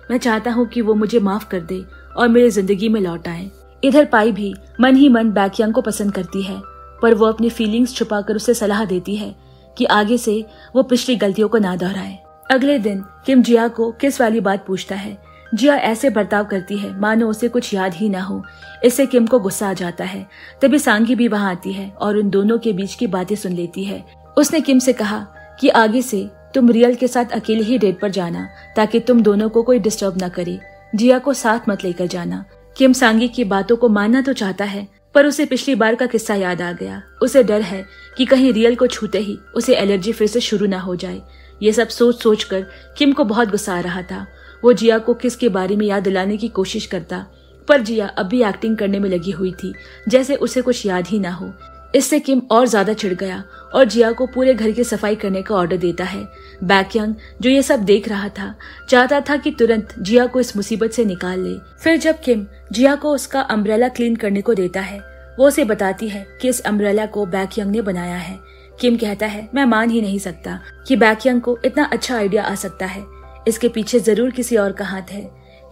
मैं चाहता हूँ कि वो मुझे माफ कर दे और मेरी जिंदगी में लौट आए। इधर पाई भी मन ही मन बैकयंग को पसंद करती है, पर वो अपनी फीलिंग्स छुपाकर उसे सलाह देती है कि आगे से वो पिछली गलतियों को ना दोहराए। अगले दिन किम जिया को किस वाली बात पूछता है, जिया ऐसे बर्ताव करती है मानो उसे कुछ याद ही ना हो। इससे किम को गुस्सा आ जाता है। तभी सांगी भी वहाँ आती है और उन दोनों के बीच की बातें सुन लेती है। उसने किम से कहा कि आगे से तुम रियल के साथ अकेले ही डेट पर जाना ताकि तुम दोनों को कोई डिस्टर्ब न करे। जिया को साथ मत लेकर जाना। किम सांगी की बातों को मानना तो चाहता है, पर उसे पिछली बार का किस्सा याद आ गया। उसे डर है कि कहीं रियल को छूते ही उसे एलर्जी फिर से शुरू ना हो जाए। ये सब सोच सोच कर किम को बहुत गुस्सा आ रहा था। वो जिया को किस के बारे में याद दिलाने की कोशिश करता, पर जिया अब भी एक्टिंग करने में लगी हुई थी जैसे उसे कुछ याद ही ना हो। इससे किम और ज्यादा चिढ़ गया और जिया को पूरे घर की सफाई करने का ऑर्डर देता है। बैकयंग जो ये सब देख रहा था चाहता था कि तुरंत जिया को इस मुसीबत से निकाल ले। फिर जब किम जिया को उसका अम्ब्रेला क्लीन करने को देता है, वो उसे बताती है कि इस अम्ब्रेला को बैकयंग ने बनाया है। किम कहता है, मैं मान ही नहीं सकता कि बैकयंग को इतना अच्छा आइडिया आ सकता है। इसके पीछे जरूर किसी और का हाथ है।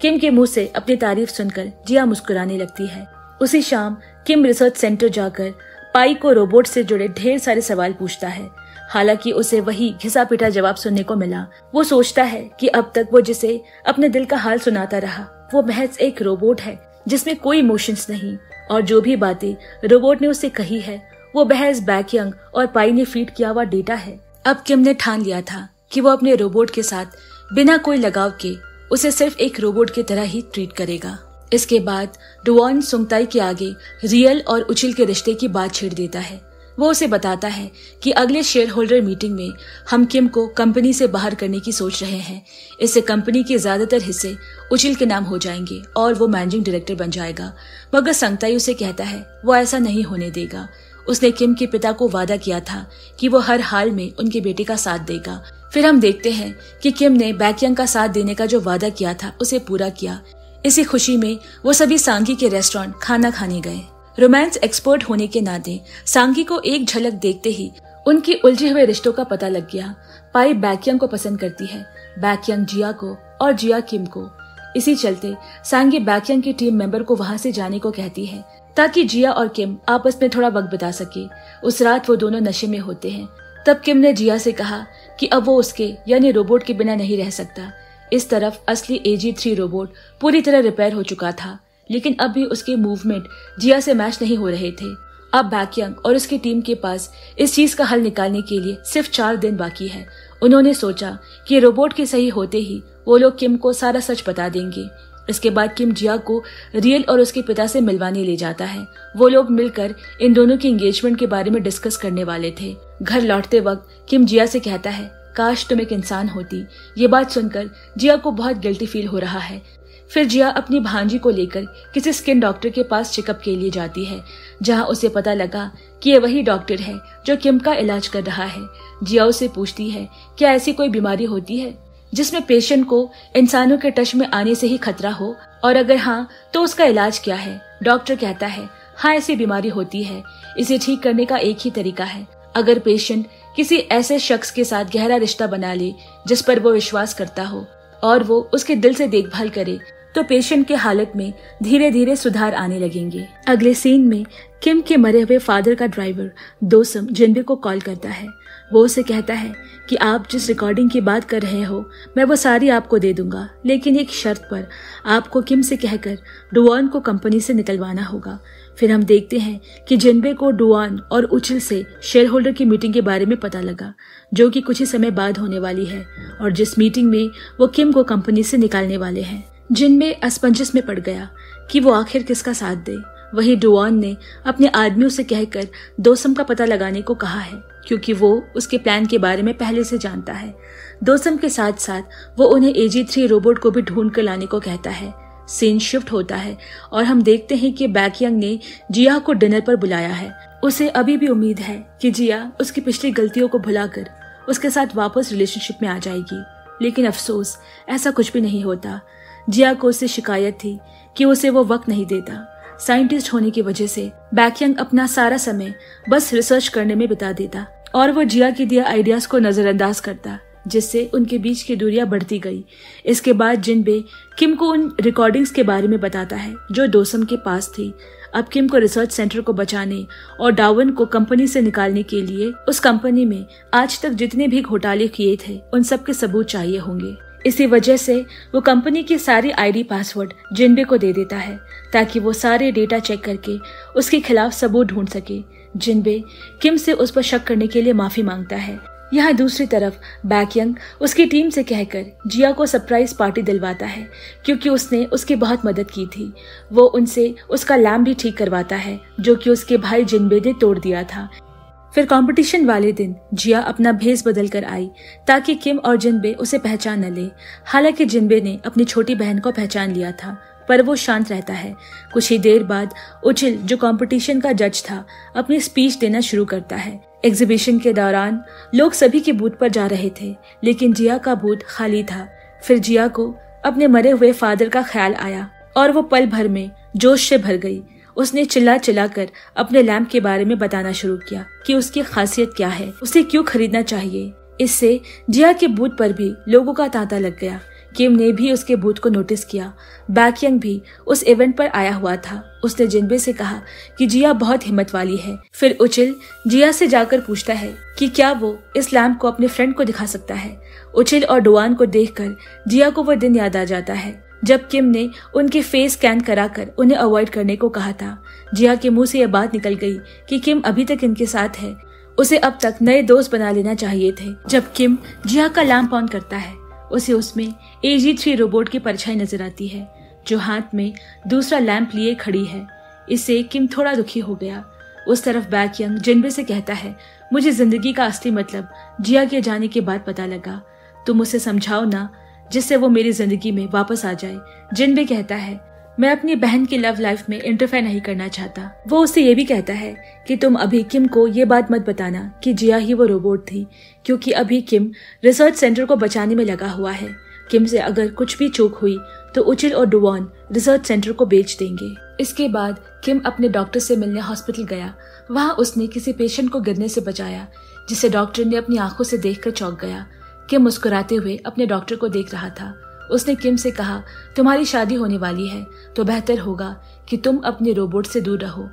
किम के मुंह से अपनी तारीफ सुनकर जिया मुस्कुराने लगती है। उसी शाम किम रिसर्च सेंटर जाकर पाई को रोबोट से जुड़े ढेर सारे सवाल पूछता है। हालांकि उसे वही घिसा पिटा जवाब सुनने को मिला। वो सोचता है कि अब तक वो जिसे अपने दिल का हाल सुनाता रहा वो महज एक रोबोट है जिसमें कोई इमोशंस नहीं, और जो भी बातें रोबोट ने उससे कही है वो महज बैकयंग और पाई ने फीड किया हुआ डेटा है। अब किम ने ठान लिया था कि वो अपने रोबोट के साथ बिना कोई लगाव के उसे सिर्फ एक रोबोट की तरह ही ट्रीट करेगा। इसके बाद डुआन सुंगताई के आगे रियल और उचिल के रिश्ते की बात छेड़ देता है। वो उसे बताता है कि अगले शेयर होल्डर मीटिंग में हम किम को कंपनी से बाहर करने की सोच रहे हैं। इससे कंपनी के ज्यादातर हिस्से उचिल के नाम हो जाएंगे और वो मैनेजिंग डायरेक्टर बन जाएगा। मगर संगताई उसे कहता है वो ऐसा नहीं होने देगा। उसने किम के पिता को वादा किया था कि वो हर हाल में उनके बेटे का साथ देगा। फिर हम देखते हैं कि किम ने बैकयंग का साथ देने का जो वादा किया था उसे पूरा किया। इसी खुशी में वो सभी सांगी के रेस्टोरेंट खाना खाने गए। रोमांस एक्सपर्ट होने के नाते सांगी को एक झलक देखते ही उनकी उलझे हुए रिश्तों का पता लग गया। पाई बैकयंग को पसंद करती है, बैकयंग जिया को और जिया किम को। इसी चलते सांगी बैकयंग की टीम मेंबर को वहां से जाने को कहती है ताकि जिया और किम आपस में थोड़ा वक्त बिता सके। उस रात वो दोनों नशे में होते हैं। तब किम ने जिया से कहा कि अब वो उसके यानी रोबोट के बिना नहीं रह सकता। इस तरफ असली AG3 रोबोट पूरी तरह रिपेयर हो चुका था, लेकिन अब भी उसके मूवमेंट जिया से मैच नहीं हो रहे थे। अब बैकयंग और उसकी टीम के पास इस चीज का हल निकालने के लिए सिर्फ 4 दिन बाकी है। उन्होंने सोचा कि रोबोट के सही होते ही वो लोग किम को सारा सच बता देंगे। इसके बाद किम जिया को रियल और उसके पिता से मिलवाने ले जाता है। वो लोग मिलकर इन दोनों की एंगेजमेंट के बारे में डिस्कस करने वाले थे। घर लौटते वक्त किम जिया से कहता है, काश तुम एक इंसान होती। ये बात सुनकर जिया को बहुत गिल्टी फील हो रहा है। फिर जिया अपनी भांजी को लेकर किसी स्किन डॉक्टर के पास चेकअप के लिए जाती है, जहां उसे पता लगा कि ये वही डॉक्टर है जो किम का इलाज कर रहा है। जिया उसे पूछती है क्या ऐसी कोई बीमारी होती है जिसमें पेशेंट को इंसानों के टच में आने से ही खतरा हो, और अगर हाँ तो उसका इलाज क्या है। डॉक्टर कहता है हाँ ऐसी बीमारी होती है। इसे ठीक करने का एक ही तरीका है, अगर पेशेंट किसी ऐसे शख्स के साथ गहरा रिश्ता बना ले जिस पर वो विश्वास करता हो और वो उसके दिल से देखभाल करे तो पेशेंट के हालत में धीरे धीरे सुधार आने लगेंगे। अगले सीन में किम के मरे हुए फादर का ड्राइवर दोसम जिनबे को कॉल करता है। वो उसे कहता है कि आप जिस रिकॉर्डिंग की बात कर रहे हो मैं वो सारी आपको दे दूंगा, लेकिन एक शर्त पर। आपको किम से कहकर डुआन को कंपनी से निकलवाना होगा। फिर हम देखते हैं कि जिनबे को डुआन और उचिल से शेयर होल्डर की मीटिंग के बारे में पता लगा, जो कि कुछ ही समय बाद होने वाली है, और जिस मीटिंग में वो किम को कंपनी से निकालने वाले हैं। जिनबे असमंजस में पड़ गया कि वो आखिर किसका साथ दे। वहीं डुआन ने अपने आदमियों से कहकर दोसम का पता लगाने को कहा है, क्योंकि वो उसके प्लान के बारे में पहले से जानता है। दोसम के साथ साथ वो उन्हें AG3 रोबोट को भी ढूंढ कर लाने को कहता है। सीन शिफ्ट होता है और हम देखते हैं कि बैकयंग ने जिया को डिनर पर बुलाया है। उसे अभी भी उम्मीद है कि जिया उसकी पिछली गलतियों को भुलाकर उसके साथ वापस रिलेशनशिप में आ जाएगी, लेकिन अफसोस ऐसा कुछ भी नहीं होता। जिया को उससे शिकायत थी कि उसे वो वक्त नहीं देता। साइंटिस्ट होने की वजह से बैकयंग अपना सारा समय बस रिसर्च करने में बिता देता और वो जिया के दिए आइडियाज को नजरअंदाज करता, जिससे उनके बीच की दूरियां बढ़ती गई। इसके बाद जिनबे किम को उन रिकॉर्डिंग्स के बारे में बताता है जो दोसम के पास थी। अब किम को रिसर्च सेंटर को बचाने और डावन को कंपनी से निकालने के लिए उस कंपनी में आज तक जितने भी घोटाले किए थे उन सब के सबूत चाहिए होंगे। इसी वजह से वो कंपनी की सारी आईडी पासवर्ड जिनबे को दे देता है ताकि वो सारे डेटा चेक करके उसके खिलाफ सबूत ढूंढ सके। जिनबे किम से उस पर शक करने के लिए माफी मांगता है। यहाँ दूसरी तरफ बैकयंग उसकी टीम से कहकर जिया को सरप्राइज पार्टी दिलवाता है क्योंकि उसने उसकी बहुत मदद की थी। वो उनसे उसका लैम्प भी ठीक करवाता है जो कि उसके भाई जिनबे ने तोड़ दिया था। फिर कंपटीशन वाले दिन जिया अपना भेष बदल कर आई ताकि किम और जिनबे उसे पहचान न ले। हालांकि जिनबे ने अपनी छोटी बहन को पहचान लिया था पर वो शांत रहता है। कुछ ही देर बाद उचिल जो कंपटीशन का जज था अपनी स्पीच देना शुरू करता है। एग्जीबिशन के दौरान लोग सभी के बूथ पर जा रहे थे लेकिन जिया का बूथ खाली था। फिर जिया को अपने मरे हुए फादर का ख्याल आया और वो पल भर में जोश से भर गई। उसने चिल्ला चिल्ला कर अपने लैम्प के बारे में बताना शुरू किया कि उसकी खासियत क्या है, उसे क्यों खरीदना चाहिए। इससे जिया के बूथ पर भी लोगों का तांता लग गया। किम ने भी उसके बूथ को नोटिस किया। बैकयंग भी उस इवेंट पर आया हुआ था। उसने जिनबे से कहा कि जिया बहुत हिम्मत वाली है। फिर उचिल जिया से जाकर पूछता है कि क्या वो इस लैम्प को अपने फ्रेंड को दिखा सकता है। उचिल और डुआन को देखकर जिया को वो दिन याद आ जाता है जब किम ने उनके फेस स्कैन कराकर उन्हें अवॉइड करने को कहा था। जिया के मुंह से यह बात निकल गई कि किम अभी तक इनके साथ है। उसे अब तक नए दोस्त बना लेना चाहिए थे। जब किम जिया का लैम्प ऑन करता है उसे उसमें AG3 रोबोट की परछाई नजर आती है जो हाथ में दूसरा लैंप लिए खड़ी है। इससे किम थोड़ा दुखी हो गया। उस तरफ बैकयंग जिनबे से कहता है, मुझे जिंदगी का असली मतलब जिया के जाने के बाद पता लगा। तुम उसे समझाओ ना जिससे वो मेरी जिंदगी में वापस आ जाए। जिनबे कहता है, मैं अपनी बहन की लव लाइफ में इंटरफेयर नहीं करना चाहता। वो उससे ये भी कहता है कि तुम अभी किम को ये बात मत बताना कि जिया ही वो रोबोट थी क्योंकि अभी किम रिसर्च सेंटर को बचाने में लगा हुआ है। किम से अगर कुछ भी चूक हुई तो उचिल और डुवान रिसर्च सेंटर को बेच देंगे। इसके बाद किम अपने डॉक्टर से मिलने हॉस्पिटल गया। वहाँ उसने किसी पेशेंट को गिरने से बचाया जिसे डॉक्टर ने अपनी आंखों से देखकर चौंक गया। किम मुस्कुराते हुए अपने डॉक्टर को देख रहा था। उसने किम से कहा, तुम्हारी शादी होने वाली है तो बेहतर होगा कि तुम अपने रोबोट से दूर रहो।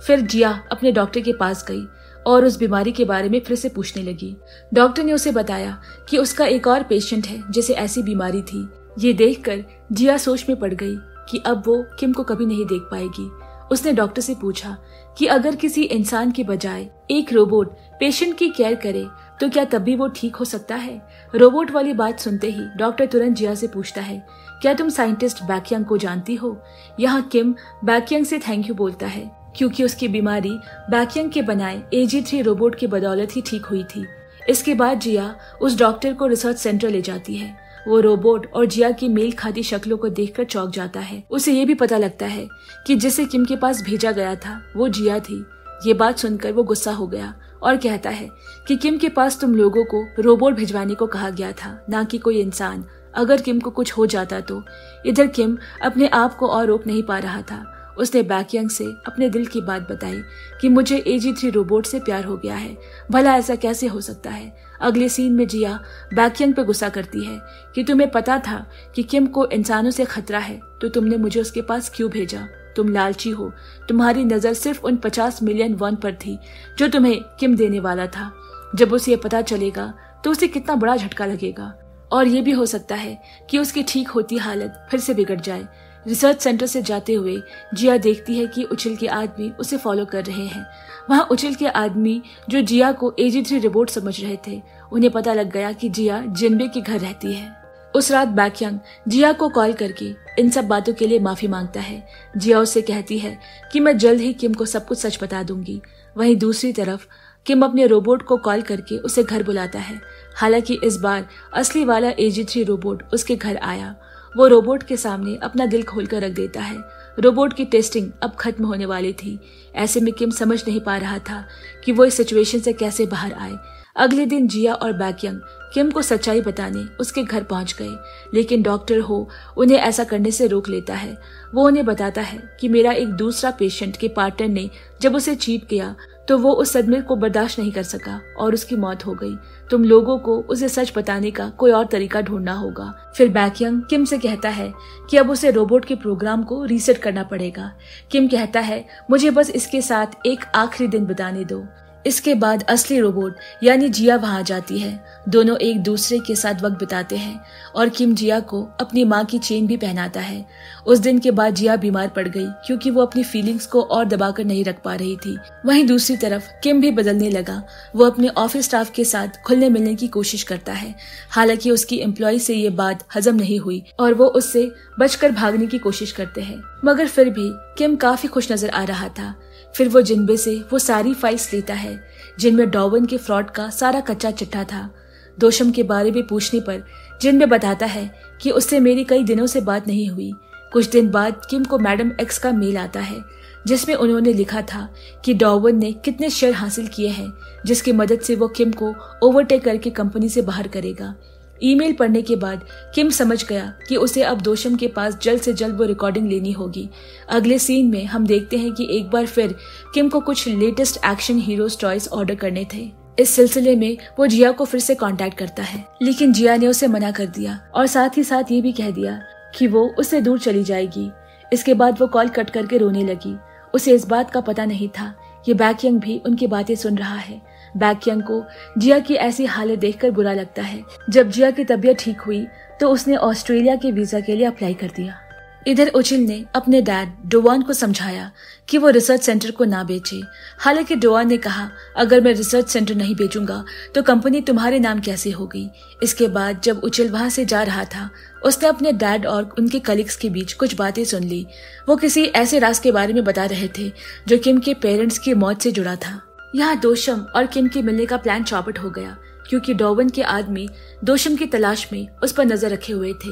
फिर जिया अपने डॉक्टर के पास गई और उस बीमारी के बारे में फिर से पूछने लगी। डॉक्टर ने उसे बताया कि उसका एक और पेशेंट है जिसे ऐसी बीमारी थी। ये देखकर जिया सोच में पड़ गई कि अब वो किम को कभी नहीं देख पाएगी। उसने डॉक्टर से पूछा कि अगर किसी इंसान के बजाय एक रोबोट पेशेंट की केयर करे तो क्या तब भी वो ठीक हो सकता है। रोबोट वाली बात सुनते ही डॉक्टर तुरंत जिया से पूछता है, क्या तुम साइंटिस्ट बैकयंग को जानती हो। यहाँ किम बैकयंग से थैंक यू बोलता है क्योंकि उसकी बीमारी बैकयंग के बनाए AG3 रोबोट की बदौलत ही ठीक हुई थी। इसके बाद जिया उस डॉक्टर को रिसर्च सेंटर ले जाती है। वो रोबोट और जिया की मेल खाती शक्लों को देखकर चौंक जाता है। उसे ये भी पता लगता है कि जिसे किम के पास भेजा गया था वो जिया थी। ये बात सुनकर वो गुस्सा हो गया और कहता है कि किम के पास तुम लोगों को रोबोट भिजवाने को कहा गया था, ना कि कोई इंसान। अगर किम को कुछ हो जाता तो। इधर किम अपने आप को और रोक नहीं पा रहा था। उसने बैकयंग से अपने दिल की बात बताई कि मुझे AG3 रोबोट से प्यार हो गया है। भला ऐसा कैसे हो सकता है। अगले सीन में जिया बैकयंग पे गुस्सा करती है कि तुम्हें पता था कि किम को इंसानों से खतरा है तो तुमने मुझे उसके पास क्यों भेजा। तुम लालची हो। तुम्हारी नजर सिर्फ उन 50 मिलियन वॉन पर थी जो तुम्हें किम देने वाला था। जब उसे ये पता चलेगा तो उसे कितना बड़ा झटका लगेगा और ये भी हो सकता है कि उसकी ठीक होती हालत फिर से बिगड़ जाए। रिसर्च सेंटर से जाते हुए जिया देखती है कि उचिल के आदमी उसे फॉलो कर रहे हैं। वहाँ उचिल के आदमी जो जिया को AG3 रोबोट समझ रहे थे, उन्हें पता लग गया कि जिया जिनबे के घर रहती है। उस रात बैकयंग जिया को कॉल करके इन सब बातों के लिए माफी मांगता है। जिया उससे कहती है कि मैं जल्द ही किम को सब कुछ सच बता दूंगी। वहीं दूसरी तरफ किम अपने रोबोट को कॉल करके उसे घर बुलाता है। हालांकि इस बार असली वाला AG3 रोबोट उसके घर आया। वो रोबोट के सामने अपना दिल खोलकर रख देता है। रोबोट की टेस्टिंग अब खत्म होने वाली थी। ऐसे में किम समझ नहीं पा रहा था कि वो इस सिचुएशन से कैसे बाहर आए। अगले दिन जिया और बैकयंग किम को सच्चाई बताने उसके घर पहुंच गए, लेकिन डॉक्टर हो उन्हें ऐसा करने से रोक लेता है। वो उन्हें बताता है कि मेरा एक दूसरा पेशेंट के पार्टनर ने जब उसे चीट किया तो वो उस सदमे को बर्दाश्त नहीं कर सका और उसकी मौत हो गई। तुम लोगों को उसे सच बताने का कोई और तरीका ढूंढना होगा। फिर बैकयंग किम से कहता है कि अब उसे रोबोट के प्रोग्राम को रीसेट करना पड़ेगा। किम कहता है, मुझे बस इसके साथ एक आखिरी दिन बिताने दो। इसके बाद असली रोबोट यानी जिया वहां जाती है। दोनों एक दूसरे के साथ वक्त बिताते हैं और किम जिया को अपनी माँ की चेन भी पहनाता है। उस दिन के बाद जिया बीमार पड़ गई क्योंकि वो अपनी फीलिंग्स को और दबाकर नहीं रख पा रही थी। वहीं दूसरी तरफ किम भी बदलने लगा। वो अपने ऑफिस स्टाफ के साथ खुलने मिलने की कोशिश करता है। हालांकि उसकी एम्प्लॉय से ये बात हजम नहीं हुई और वो उससे बचकर भागने की कोशिश करते हैं, मगर फिर भी किम काफी खुश नजर आ रहा था। फिर वो जिनबे से वो सारी फाइल्स लेता है जिनमें डॉवन के फ्रॉड का सारा कच्चा चिट्ठा था। दोशम के बारे में पूछने पर जिनबे बताता है कि उससे मेरी कई दिनों से बात नहीं हुई। कुछ दिन बाद किम को मैडम एक्स का मेल आता है जिसमें उन्होंने लिखा था कि डॉवन ने कितने शेयर हासिल किए हैं जिसकी मदद से वो किम को ओवरटेक करके कंपनी से बाहर करेगा। ईमेल पढ़ने के बाद किम समझ गया कि उसे अब दोशम के पास जल्द से जल्द वो रिकॉर्डिंग लेनी होगी। अगले सीन में हम देखते हैं कि एक बार फिर किम को कुछ latest action heroes toys order करने थे। इस सिलसिले में वो जिया को फिर से कांटेक्ट करता है, लेकिन जिया ने उसे मना कर दिया और साथ ही साथ ये भी कह दिया कि वो उससे दूर चली जाएगी। इसके बाद वो कॉल कट करके रोने लगी। उसे इस बात का पता नहीं था कि बैकयंग भी उनकी बातें सुन रहा है। बैकयंग को जिया की ऐसी हालत देखकर बुरा लगता है। जब जिया की तबीयत ठीक हुई तो उसने ऑस्ट्रेलिया के वीजा के लिए अप्लाई कर दिया। इधर उचिल ने अपने डैड डोवान को समझाया कि वो रिसर्च सेंटर को ना बेचे। हालांकि डोवान ने कहा, अगर मैं रिसर्च सेंटर नहीं बेचूंगा तो कंपनी तुम्हारे नाम कैसे होगी। इसके बाद जब उचिल वहां से जा रहा था उसने अपने डैड और उनके कलीग्स के बीच कुछ बातें सुन ली। वो किसी ऐसे राज के बारे में बता रहे थे जो किम के पेरेंट्स की मौत से जुड़ा था। यहाँ दोशम और किम के मिलने का प्लान चौपट हो गया क्योंकि डॉवन के आदमी दोशम की तलाश में उस पर नजर रखे हुए थे।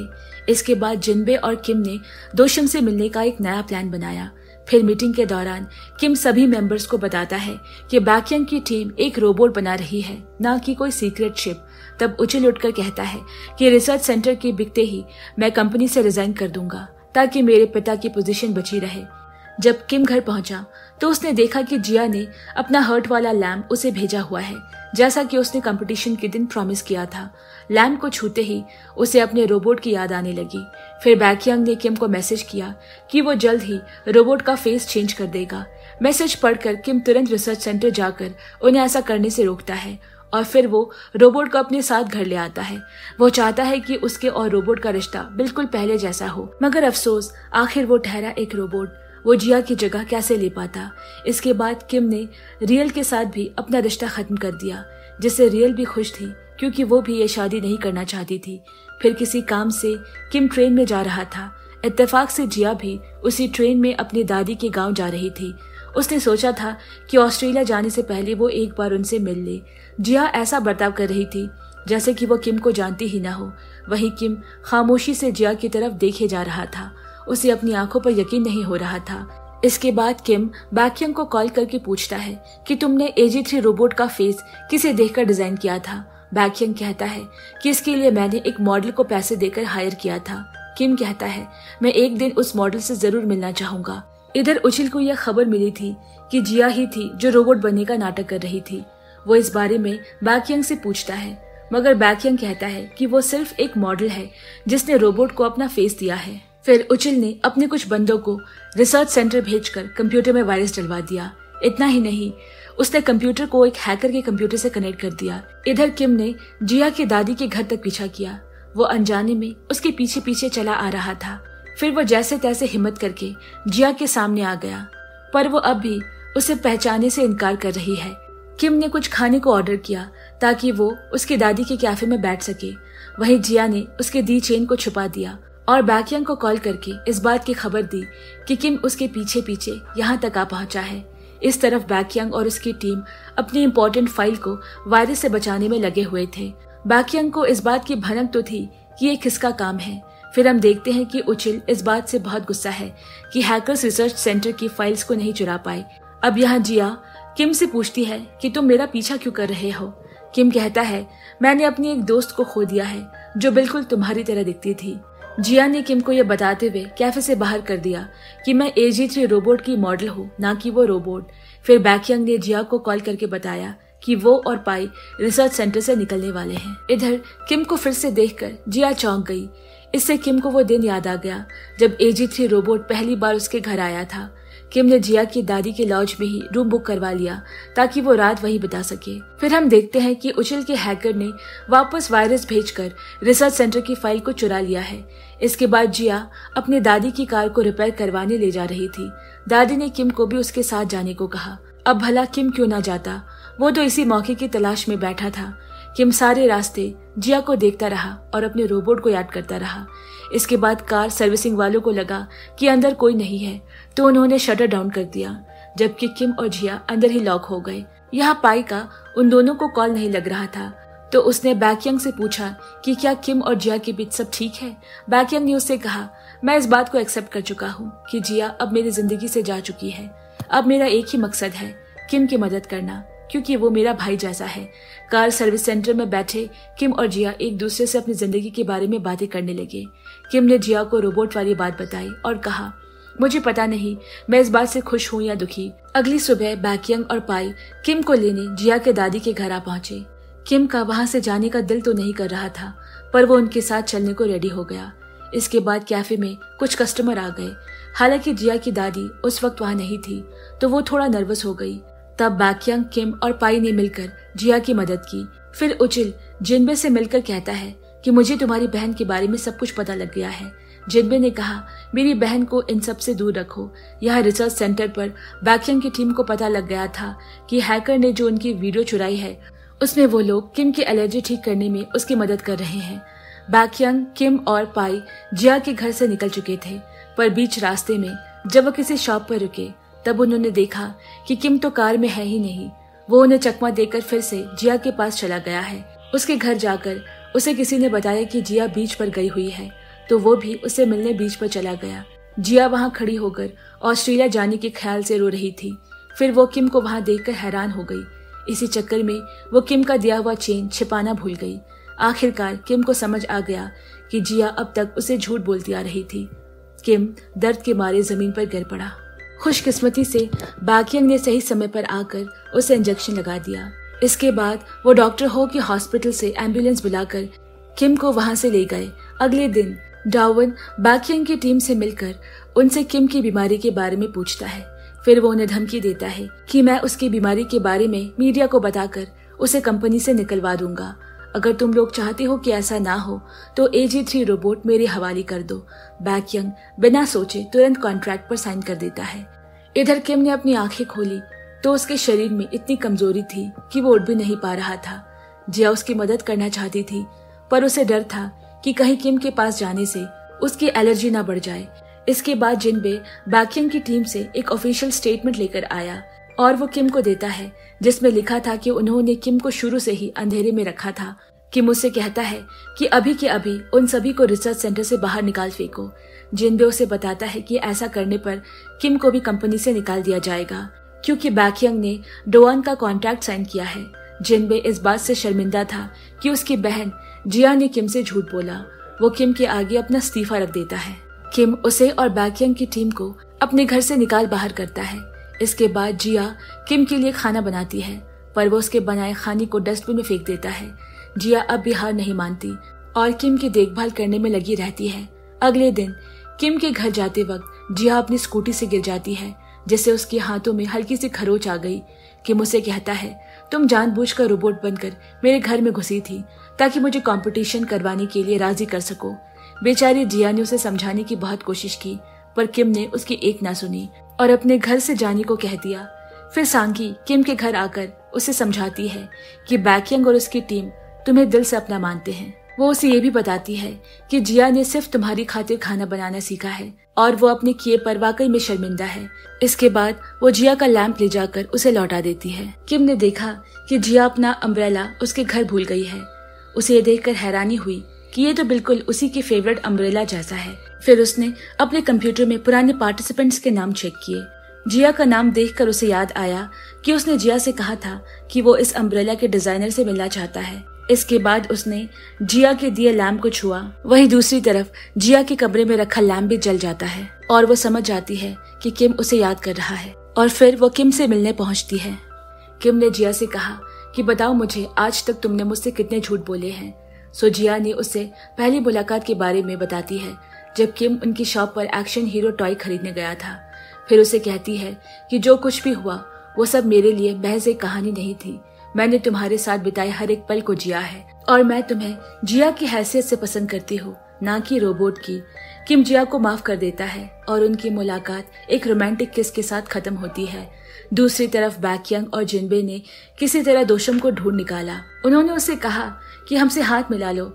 इसके बाद जिनबे और किम ने दोशम से मिलने का एक नया प्लान बनाया। फिर मीटिंग के दौरान किम सभी मेंबर्स को बताता है कि बैकयंग की टीम एक रोबोट बना रही है, ना कि कोई सीक्रेट शिप। तब उचिल उठकर कहता है कि रिसर्च सेंटर के बिकते ही मैं कंपनी से रिजाइन कर दूंगा ताकि मेरे पिता की पोजीशन बची रहे। जब किम घर पहुंचा तो उसने देखा कि जिया ने अपना हर्ट वाला लैम्प उसे भेजा हुआ है, जैसा कि उसने कंपटीशन के दिन प्रॉमिस किया था। लैम्प को छूते ही उसे अपने रोबोट की याद आने लगी। फिर बैकयंग ने किम को मैसेज किया कि वो जल्द ही रोबोट का फेस चेंज कर देगा। मैसेज पढ़कर किम तुरंत रिसर्च सेंटर जाकर उन्हें ऐसा करने से रोकता है और फिर वो रोबोट को अपने साथ घर ले आता है। वो चाहता है कि उसके और रोबोट का रिश्ता बिल्कुल पहले जैसा हो, मगर अफसोस आखिर वो ठहरा एक रोबोट। वो जिया की जगह कैसे ले पाता। इसके बाद किम ने रियल के साथ भी अपना रिश्ता खत्म कर दिया, जिससे रियल भी खुश थी क्योंकि वो भी ये शादी नहीं करना चाहती थी। फिर किसी काम से किम ट्रेन में जा रहा था। इत्तेफाक से जिया भी उसी ट्रेन में अपनी दादी के गांव जा रही थी। उसने सोचा था कि ऑस्ट्रेलिया जाने से पहले वो एक बार उनसे मिल ले। जिया ऐसा बर्ताव कर रही थी जैसे कि वो किम को जानती ही ना हो। वहीं किम खामोशी से जिया की तरफ देखे जा रहा था। उसे अपनी आंखों पर यकीन नहीं हो रहा था। इसके बाद किम बैकयंग को कॉल करके पूछता है कि तुमने AG3 रोबोट का फेस किसे देखकर डिजाइन किया था। बैकयंग कहता है कि इसके लिए मैंने एक मॉडल को पैसे देकर हायर किया था। किम कहता है, मैं एक दिन उस मॉडल से जरूर मिलना चाहूंगा। इधर उचिल को यह खबर मिली थी कि जिया ही थी जो रोबोट बनने का नाटक कर रही थी। वो इस बारे में बैकयंग से पूछता है, मगर बैकयंग कहता है कि वो सिर्फ एक मॉडल है जिसने रोबोट को अपना फेस दिया है। फिर उचिल ने अपने कुछ बंदों को रिसर्च सेंटर भेजकर कंप्यूटर में वायरस डलवा दिया। इतना ही नहीं, उसने कंप्यूटर को एक हैकर के कंप्यूटर से कनेक्ट कर दिया। इधर किम ने जिया की दादी के घर तक पीछा किया। वो अनजाने में उसके पीछे पीछे चला आ रहा था। फिर वो जैसे तैसे हिम्मत करके जिया के सामने आ गया, पर वो अब भी उसे पहचाने से इनकार कर रही है। किम ने कुछ खाने को ऑर्डर किया ताकि वो उसकी दादी के कैफे में बैठ सके। वहीं जिया ने उसके दी चेन को छुपा दिया और बैकयंग को कॉल करके इस बात की खबर दी कि किम उसके पीछे पीछे यहाँ तक आ पहुंचा है। इस तरफ बैकयंग और उसकी टीम अपनी इम्पोर्टेंट फाइल को वायरस से बचाने में लगे हुए थे। बैकयंग को इस बात की भनक तो थी कि ये किसका काम है। फिर हम देखते हैं कि उचिल इस बात से बहुत गुस्सा है कि हैकर्स रिसर्च सेंटर की फाइल्स को नहीं चुरा पाए। अब यहाँ जिया किम से पूछती है कि तुम मेरा पीछा क्यों कर रहे हो। किम कहता है, मैंने अपनी एक दोस्त को खो दिया है जो बिल्कुल तुम्हारी तरह दिखती थी। जिया ने किम को यह बताते हुए कैफे से बाहर कर दिया कि मैं AG3 रोबोट की मॉडल हूँ, ना कि वो रोबोट। फिर बैकयंग ने जिया को कॉल करके बताया कि वो और पाई रिसर्च सेंटर से निकलने वाले हैं। इधर किम को फिर से देखकर जिया चौंक गई। इससे किम को वो दिन याद आ गया जब AG3 रोबोट पहली बार उसके घर आया था। किम ने जिया की दादी के लॉज में ही रूम बुक करवा लिया ताकि वो रात वहीं बिता सके। फिर हम देखते हैं कि उचिल के हैकर ने वापस वायरस भेजकर रिसर्च सेंटर की फाइल को चुरा लिया है। इसके बाद जिया अपने दादी की कार को रिपेयर करवाने ले जा रही थी। दादी ने किम को भी उसके साथ जाने को कहा। अब भला किम क्यों ना जाता, वो तो इसी मौके की तलाश में बैठा था। किम सारे रास्ते जिया को देखता रहा और अपने रोबोट को याद करता रहा। इसके बाद कार सर्विसिंग वालों को लगा कि अंदर कोई नहीं है, तो उन्होंने शटर डाउन कर दिया, जबकि किम और जिया अंदर ही लॉक हो गए। यहाँ पाई का उन दोनों को कॉल नहीं लग रहा था, तो उसने बैकयंग से पूछा कि क्या किम और जिया के बीच सब ठीक है। बैकयंग ने उससे कहा, मैं इस बात को एक्सेप्ट कर चुका हूँ कि जिया अब मेरी जिंदगी से जा चुकी है। अब मेरा एक ही मकसद है, किम की मदद करना, क्योंकि वो मेरा भाई जैसा है। कार सर्विस सेंटर में बैठे किम और जिया एक दूसरे से अपनी जिंदगी के बारे में बातें करने लगे। किम ने जिया को रोबोट वाली बात बताई और कहा, मुझे पता नहीं मैं इस बात से खुश हूँ या दुखी। अगली सुबह बैकयंग और पाई किम को लेने जिया के दादी के घर आ पहुंचे। किम का वहां से जाने का दिल तो नहीं कर रहा था, पर वो उनके साथ चलने को रेडी हो गया। इसके बाद कैफे में कुछ कस्टमर आ गए। हालांकि जिया की दादी उस वक्त वहां नहीं थी, तो वो थोड़ा नर्वस हो गई। तब बैकयंग, किम और पाई ने मिलकर जिया की मदद की। फिर उचिल जिनबे से मिलकर कहता है कि मुझे तुम्हारी बहन के बारे में सब कुछ पता लग गया है। जिनबे ने कहा, मेरी बहन को इन सब से दूर रखो। यहाँ रिसर्च सेंटर पर बैकयंग की टीम को पता लग गया था कि हैकर ने जो उनकी वीडियो चुराई है, उसमें वो लोग किम की एलर्जी ठीक करने में उसकी मदद कर रहे हैं। बैकयंग, किम और पाई जिया के घर से निकल चुके थे, पर बीच रास्ते में जब वो किसी शॉप पर रुके, तब उन्होंने देखा कि किम तो कार में है ही नहीं। वो उन्हें चकमा देकर फिर से जिया के पास चला गया है। उसके घर जाकर उसे किसी ने बताया कि जिया बीच पर गई हुई है, तो वो भी उसे मिलने बीच पर चला गया। जिया वहां खड़ी होकर ऑस्ट्रेलिया जाने के ख्याल से रो रही थी। फिर वो किम को वहां देखकर हैरान हो गई। इसी चक्कर में वो किम का दिया हुआ चेन छिपाना भूल गई। आखिरकार किम को समझ आ गया कि जिया अब तक उसे झूठ बोलती आ रही थी। किम दर्द के मारे जमीन पर गिर पड़ा। खुशकिस्मती से बैकयंग ने सही समय पर आकर उसे इंजेक्शन लगा दिया। इसके बाद वो डॉक्टर हो के हॉस्पिटल से एम्बुलेंस बुलाकर किम को वहां से ले गए। अगले दिन डावन बैकयंग की टीम से मिलकर उनसे किम की बीमारी के बारे में पूछता है। फिर वो उन्हें धमकी देता है कि मैं उसकी बीमारी के बारे में मीडिया को बताकर उसे कंपनी से निकलवा दूंगा। अगर तुम लोग चाहते हो कि ऐसा ना हो तो AG3 रोबोट मेरे हवाले कर दो। बैकयंग बिना सोचे तुरंत कॉन्ट्रैक्ट पर साइन कर देता है। इधर किम ने अपनी आंखें खोली तो उसके शरीर में इतनी कमजोरी थी कि वो उठ भी नहीं पा रहा था। जिया उसकी मदद करना चाहती थी, पर उसे डर था कि कहीं किम के पास जाने से उसकी एलर्जी ना बढ़ जाए। इसके बाद जिनबे बैकयंग की टीम से एक ऑफिशियल स्टेटमेंट लेकर आया और वो किम को देता है, जिसमें लिखा था कि उन्होंने किम को शुरू से ही अंधेरे में रखा था। किम उससे कहता है कि अभी के अभी उन सभी को रिसर्च सेंटर से बाहर निकाल फेंको। जिनबे उसे बताता है कि ऐसा करने पर किम को भी कंपनी से निकाल दिया जाएगा, क्योंकि बैकयंग ने डोआन का कॉन्ट्रैक्ट साइन किया है। जिनबे इस बात से शर्मिंदा था कि उसकी बहन जिया ने किम से झूठ बोला। वो किम के आगे अपना इस्तीफा रख देता है। किम उसे और बैकयंग की टीम को अपने घर से निकाल बाहर करता है। इसके बाद जिया किम के लिए खाना बनाती है, पर वो उसके बनाए खाने को डस्टबिन में फेंक देता है। जिया अब भी हार नहीं मानती और किम की देखभाल करने में लगी रहती है। अगले दिन किम के घर जाते वक्त जिया अपनी स्कूटी से गिर जाती है, जिससे उसके हाथों में हल्की सी खरोच आ गई। किम उसे कहता है, तुम जानबूझकर रोबोट बनकर मेरे घर में घुसी थी ताकि मुझे कंपटीशन करवाने के लिए राजी कर सको। बेचारी जिया ने उसे समझाने की बहुत कोशिश की, पर किम ने उसकी एक ना सुनी और अपने घर से जाने को कह दिया। फिर सांगी किम के घर आकर उसे समझाती है कि बैकयंग और उसकी टीम तुम्हें दिल से अपना मानते हैं। वो उसे ये भी बताती है कि जिया ने सिर्फ तुम्हारी खातिर खाना बनाना सीखा है और वो अपने किए पर वाकई में शर्मिंदा है। इसके बाद वो जिया का लैंप ले जाकर उसे लौटा देती है। किम ने देखा कि जिया अपना अम्ब्रेला उसके घर भूल गई है। उसे ये देखकर हैरानी हुई कि ये तो बिल्कुल उसी के फेवरेट अम्ब्रेला जैसा है। फिर उसने अपने कंप्यूटर में पुराने पार्टिसिपेंट्स के नाम चेक किए। जिया का नाम देखकर उसे याद आया कि उसने जिया से कहा था कि वो इस अम्ब्रेला के डिजाइनर से मिलना चाहता है। इसके बाद उसने जिया के दिए लैम्प को छुआ। वहीं दूसरी तरफ जिया के कमरे में रखा लैम्प भी जल जाता है और वो समझ जाती है कि किम उसे याद कर रहा है और फिर वो किम से मिलने पहुंचती है। किम ने जिया से कहा कि बताओ मुझे आज तक तुमने मुझसे कितने झूठ बोले हैं। सो जिया ने उसे पहली मुलाकात के बारे में बताती है, जब किम उनकी शॉप पर एक्शन हीरो टॉय खरीदने गया था। फिर उसे कहती है कि जो कुछ भी हुआ वो सब मेरे लिए महज एक कहानी नहीं थी। मैंने तुम्हारे साथ बिताए हर एक पल को जिया है और मैं तुम्हें जिया की हैसियत से पसंद करती हूँ, ना कि रोबोट की। किम जिया को माफ कर देता है और उनकी मुलाकात एक रोमांटिक किस के साथ खत्म होती है। दूसरी तरफ बैकयंग और जिनबे ने किसी तरह दोशम को ढूंढ निकाला। उन्होंने उसे कहा कि हमसे हाथ मिला लो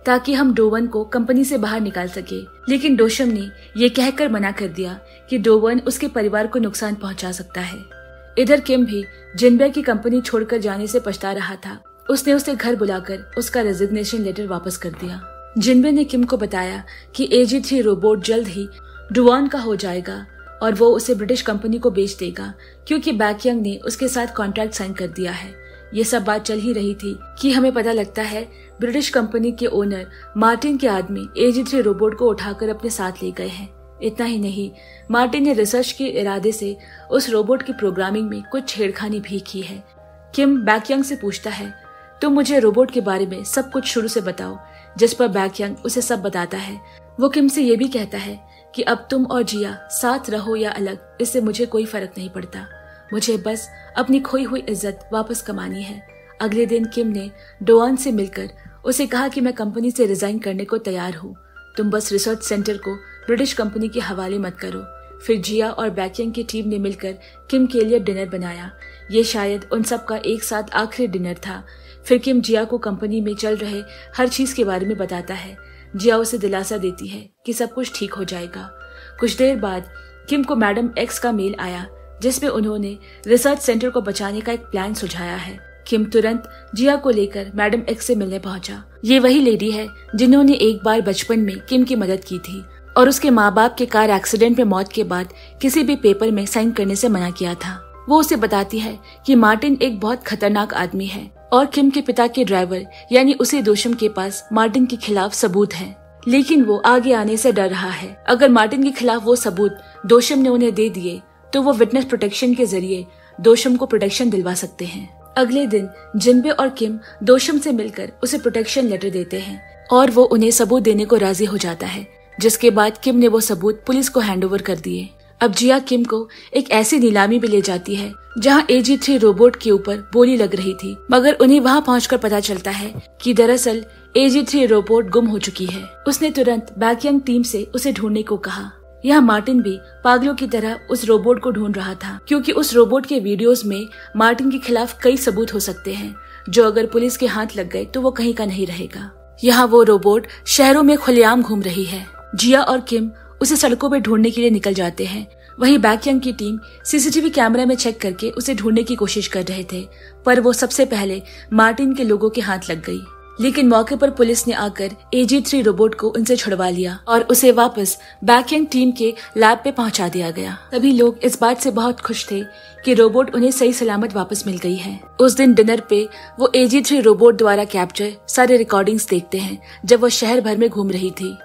ताकि हम डोवन को कंपनी से बाहर निकाल सके, लेकिन दोशम ने ये कहकर मना कर दिया कि डोवन उसके परिवार को नुकसान पहुंचा सकता है। इधर किम भी जिनबे की कंपनी छोड़कर जाने से पछता रहा था। उसने उसे घर बुलाकर उसका रेजिग्नेशन लेटर वापस कर दिया। जिनबे ने किम को बताया कि AG3 रोबोट जल्द ही डुवान का हो जाएगा और वो उसे ब्रिटिश कंपनी को बेच देगा क्योंकि बैकयंग ने उसके साथ कॉन्ट्रैक्ट साइन कर दिया है। ये सब बात चल ही रही थी कि हमें पता लगता है ब्रिटिश कंपनी के ओनर मार्टिन के आदमी AG3 रोबोट को उठाकर अपने साथ ले गए हैं। इतना ही नहीं, मार्टिन ने रिसर्च के इरादे से उस रोबोट की प्रोग्रामिंग में कुछ छेड़खानी भी की है। किम बैकयंग से पूछता है, तुम मुझे रोबोट के बारे में सब कुछ शुरू से बताओ, जिस पर बैकयंग उसे सब बताता है। वो किम से ये भी कहता है कि अब तुम और जिया साथ रहो या अलग, इससे मुझे कोई फर्क नहीं पड़ता। मुझे बस अपनी खोई हुई इज्जत वापस कमानी है। अगले दिन किम ने डोआन से मिलकर उसे कहा कि मैं कंपनी से रिजाइन करने को तैयार हूँ, तुम बस रिसर्च सेंटर को ब्रिटिश कंपनी के हवाले मत करो। फिर जिया और बैकयंग की टीम ने मिलकर किम के लिए डिनर बनाया। ये शायद उन सब का एक साथ आखिरी डिनर था। फिर किम जिया को कंपनी में चल रहे हर चीज के बारे में बताता है। जिया उसे दिलासा देती है कि सब कुछ ठीक हो जाएगा। कुछ देर बाद किम को मैडम एक्स का मेल आया जिसमें उन्होंने रिसर्च सेंटर को बचाने का एक प्लान सुझाया है। किम तुरंत जिया को लेकर मैडम एक्स से मिलने पहुंचा। ये वही लेडी है जिन्होंने एक बार बचपन में किम की मदद की थी और उसके माँ बाप के कार एक्सीडेंट में मौत के बाद किसी भी पेपर में साइन करने से मना किया था। वो उसे बताती है कि मार्टिन एक बहुत खतरनाक आदमी है और किम के पिता के ड्राइवर यानी उसे दोशम के पास मार्टिन के खिलाफ सबूत है, लेकिन वो आगे आने से डर रहा है। अगर मार्टिन के खिलाफ वो सबूत दोशम ने उन्हें दे दिए तो वो विटनेस प्रोटेक्शन के जरिए दोशम को प्रोटेक्शन दिलवा सकते हैं। अगले दिन जिनबे और किम दोशम से मिलकर उसे प्रोटेक्शन लेटर देते हैं और वो उन्हें सबूत देने को राजी हो जाता है, जिसके बाद किम ने वो सबूत पुलिस को हैंडओवर कर दिए। अब जिया किम को एक ऐसी नीलामी में ले जाती है जहां AG3 रोबोट के ऊपर बोली लग रही थी, मगर उन्हें वहां पहुंचकर पता चलता है कि दरअसल AG3 रोबोट गुम हो चुकी है। उसने तुरंत बैकयंग टीम से उसे ढूंढने को कहा। यहाँ मार्टिन भी पागलों की तरह उस रोबोट को ढूंढ रहा था क्योंकि उस रोबोट के वीडियोस में मार्टिन के खिलाफ कई सबूत हो सकते हैं जो अगर पुलिस के हाथ लग गए तो वो कहीं का नहीं रहेगा। यहाँ वो रोबोट शहरों में खुलेआम घूम रही है। जिया और किम उसे सड़कों पर ढूंढने के लिए निकल जाते हैं। वहीं बैकयंग की टीम CCTV कैमरा में चेक करके उसे ढूंढने की कोशिश कर रहे थे, पर वो सबसे पहले मार्टिन के लोगों के हाथ लग गई। लेकिन मौके पर पुलिस ने आकर AG3 रोबोट को उनसे छुड़वा लिया और उसे वापस बैकयंग टीम के लैब पे पहुंचा दिया गया। सभी लोग इस बात से बहुत खुश थे कि रोबोट उन्हें सही सलामत वापस मिल गई है। उस दिन डिनर पे वो AG3 रोबोट द्वारा कैप्चर सारे रिकॉर्डिंग्स देखते हैं जब वो शहर भर में घूम रही थी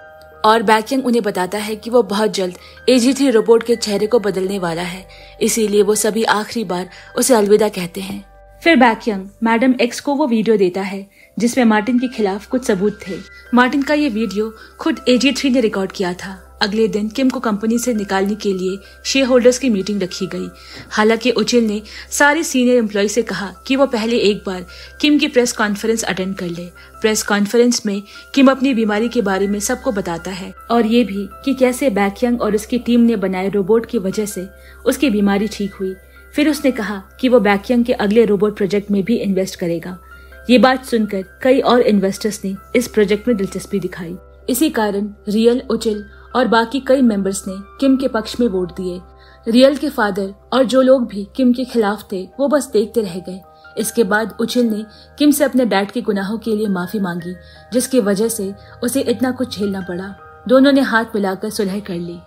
और बैकयंग उन्हें बताता है कि वो बहुत जल्द AG3 रोबोट के चेहरे को बदलने वाला है, इसीलिए वो सभी आखिरी बार उसे अलविदा कहते हैं। फिर बैकयंग मैडम एक्स को वो वीडियो देता है जिसमें मार्टिन के खिलाफ कुछ सबूत थे। मार्टिन का ये वीडियो खुद AG3 ने रिकॉर्ड किया था। अगले दिन किम को कंपनी से निकालने के लिए शेयर होल्डर्स की मीटिंग रखी गई। हालांकि उचिल ने सारे सीनियर एम्प्लॉय से कहा कि वो पहले एक बार किम की प्रेस कॉन्फ्रेंस अटेंड कर ले। प्रेस कॉन्फ्रेंस में किम अपनी बीमारी के बारे में सबको बताता है और ये भी कि कैसे बैकयंग और उसकी टीम ने बनाए रोबोट की वजह से उसकी बीमारी ठीक हुई। फिर उसने कहा कि वो बैकयंग के अगले रोबोट प्रोजेक्ट में भी इन्वेस्ट करेगा। ये बात सुनकर कई और इन्वेस्टर्स ने इस प्रोजेक्ट में दिलचस्पी दिखाई। इसी कारण रियल, उचिल और बाकी कई मेंबर्स ने किम के पक्ष में वोट दिए। रियल के फादर और जो लोग भी किम के खिलाफ थे वो बस देखते रह गए। इसके बाद उचिल ने किम से अपने डैड के गुनाहों के लिए माफी मांगी, जिसकी वजह से उसे इतना कुछ झेलना पड़ा। दोनों ने हाथ मिलाकर सुलह कर ली।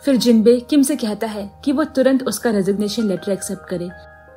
फिर जिनबे किम से कहता है कि वो तुरंत उसका रेजिग्नेशन लेटर एक्सेप्ट करे।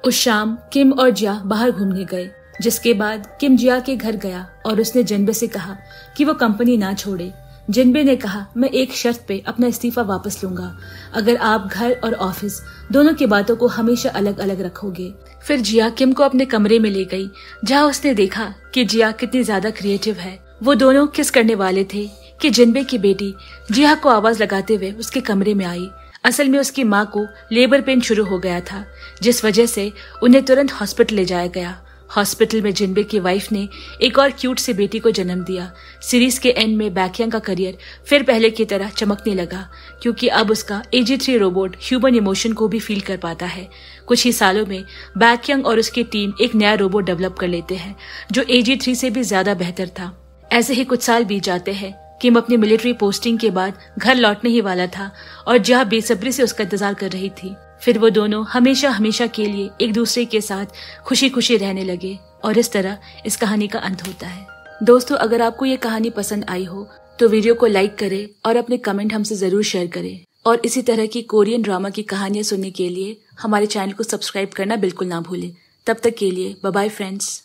उस शाम किम और जिया बाहर घूमने गए, जिसके बाद किम जिया के घर गया और उसने जिनबे से कहा कि वो कंपनी ना छोड़े। जिनबे ने कहा, मैं एक शर्त पे अपना इस्तीफा वापस लूंगा, अगर आप घर और ऑफिस दोनों की बातों को हमेशा अलग अलग रखोगे। फिर जिया किम को अपने कमरे में ले गई, जहाँ उसने देखा कि जिया कितनी ज्यादा क्रिएटिव है। वो दोनों किस करने वाले थे कि जिनबे की बेटी जिया को आवाज लगाते हुए उसके कमरे में आई। असल में उसकी माँ को लेबर पेन शुरू हो गया था, जिस वजह से उन्हें तुरंत हॉस्पिटल ले जाया गया। हॉस्पिटल में जिनबे की वाइफ ने एक और क्यूट सी बेटी को जन्म दिया। सीरीज के एंड में बैकयांग का करियर फिर पहले की तरह चमकने लगा, क्योंकि अब उसका AG3 रोबोट ह्यूमन इमोशन को भी फील कर पाता है। कुछ ही सालों में बैकयांग और उसकी टीम एक नया रोबोट डेवलप कर लेते हैं जो AG3 से भी ज्यादा बेहतर था। ऐसे ही कुछ साल बीत जाते हैं। किम अपनी मिलिट्री पोस्टिंग के बाद घर लौटने ही वाला था और जहाँ बेसब्री से उसका इंतजार कर रही थी। फिर वो दोनों हमेशा हमेशा के लिए एक दूसरे के साथ खुशी खुशी रहने लगे और इस तरह इस कहानी का अंत होता है। दोस्तों, अगर आपको ये कहानी पसंद आई हो तो वीडियो को लाइक करें और अपने कमेंट हमसे जरूर शेयर करें। और इसी तरह की कोरियन ड्रामा की कहानियां सुनने के लिए हमारे चैनल को सब्सक्राइब करना बिल्कुल ना भूलें। तब तक के लिए बाय बाय फ्रेंड्स।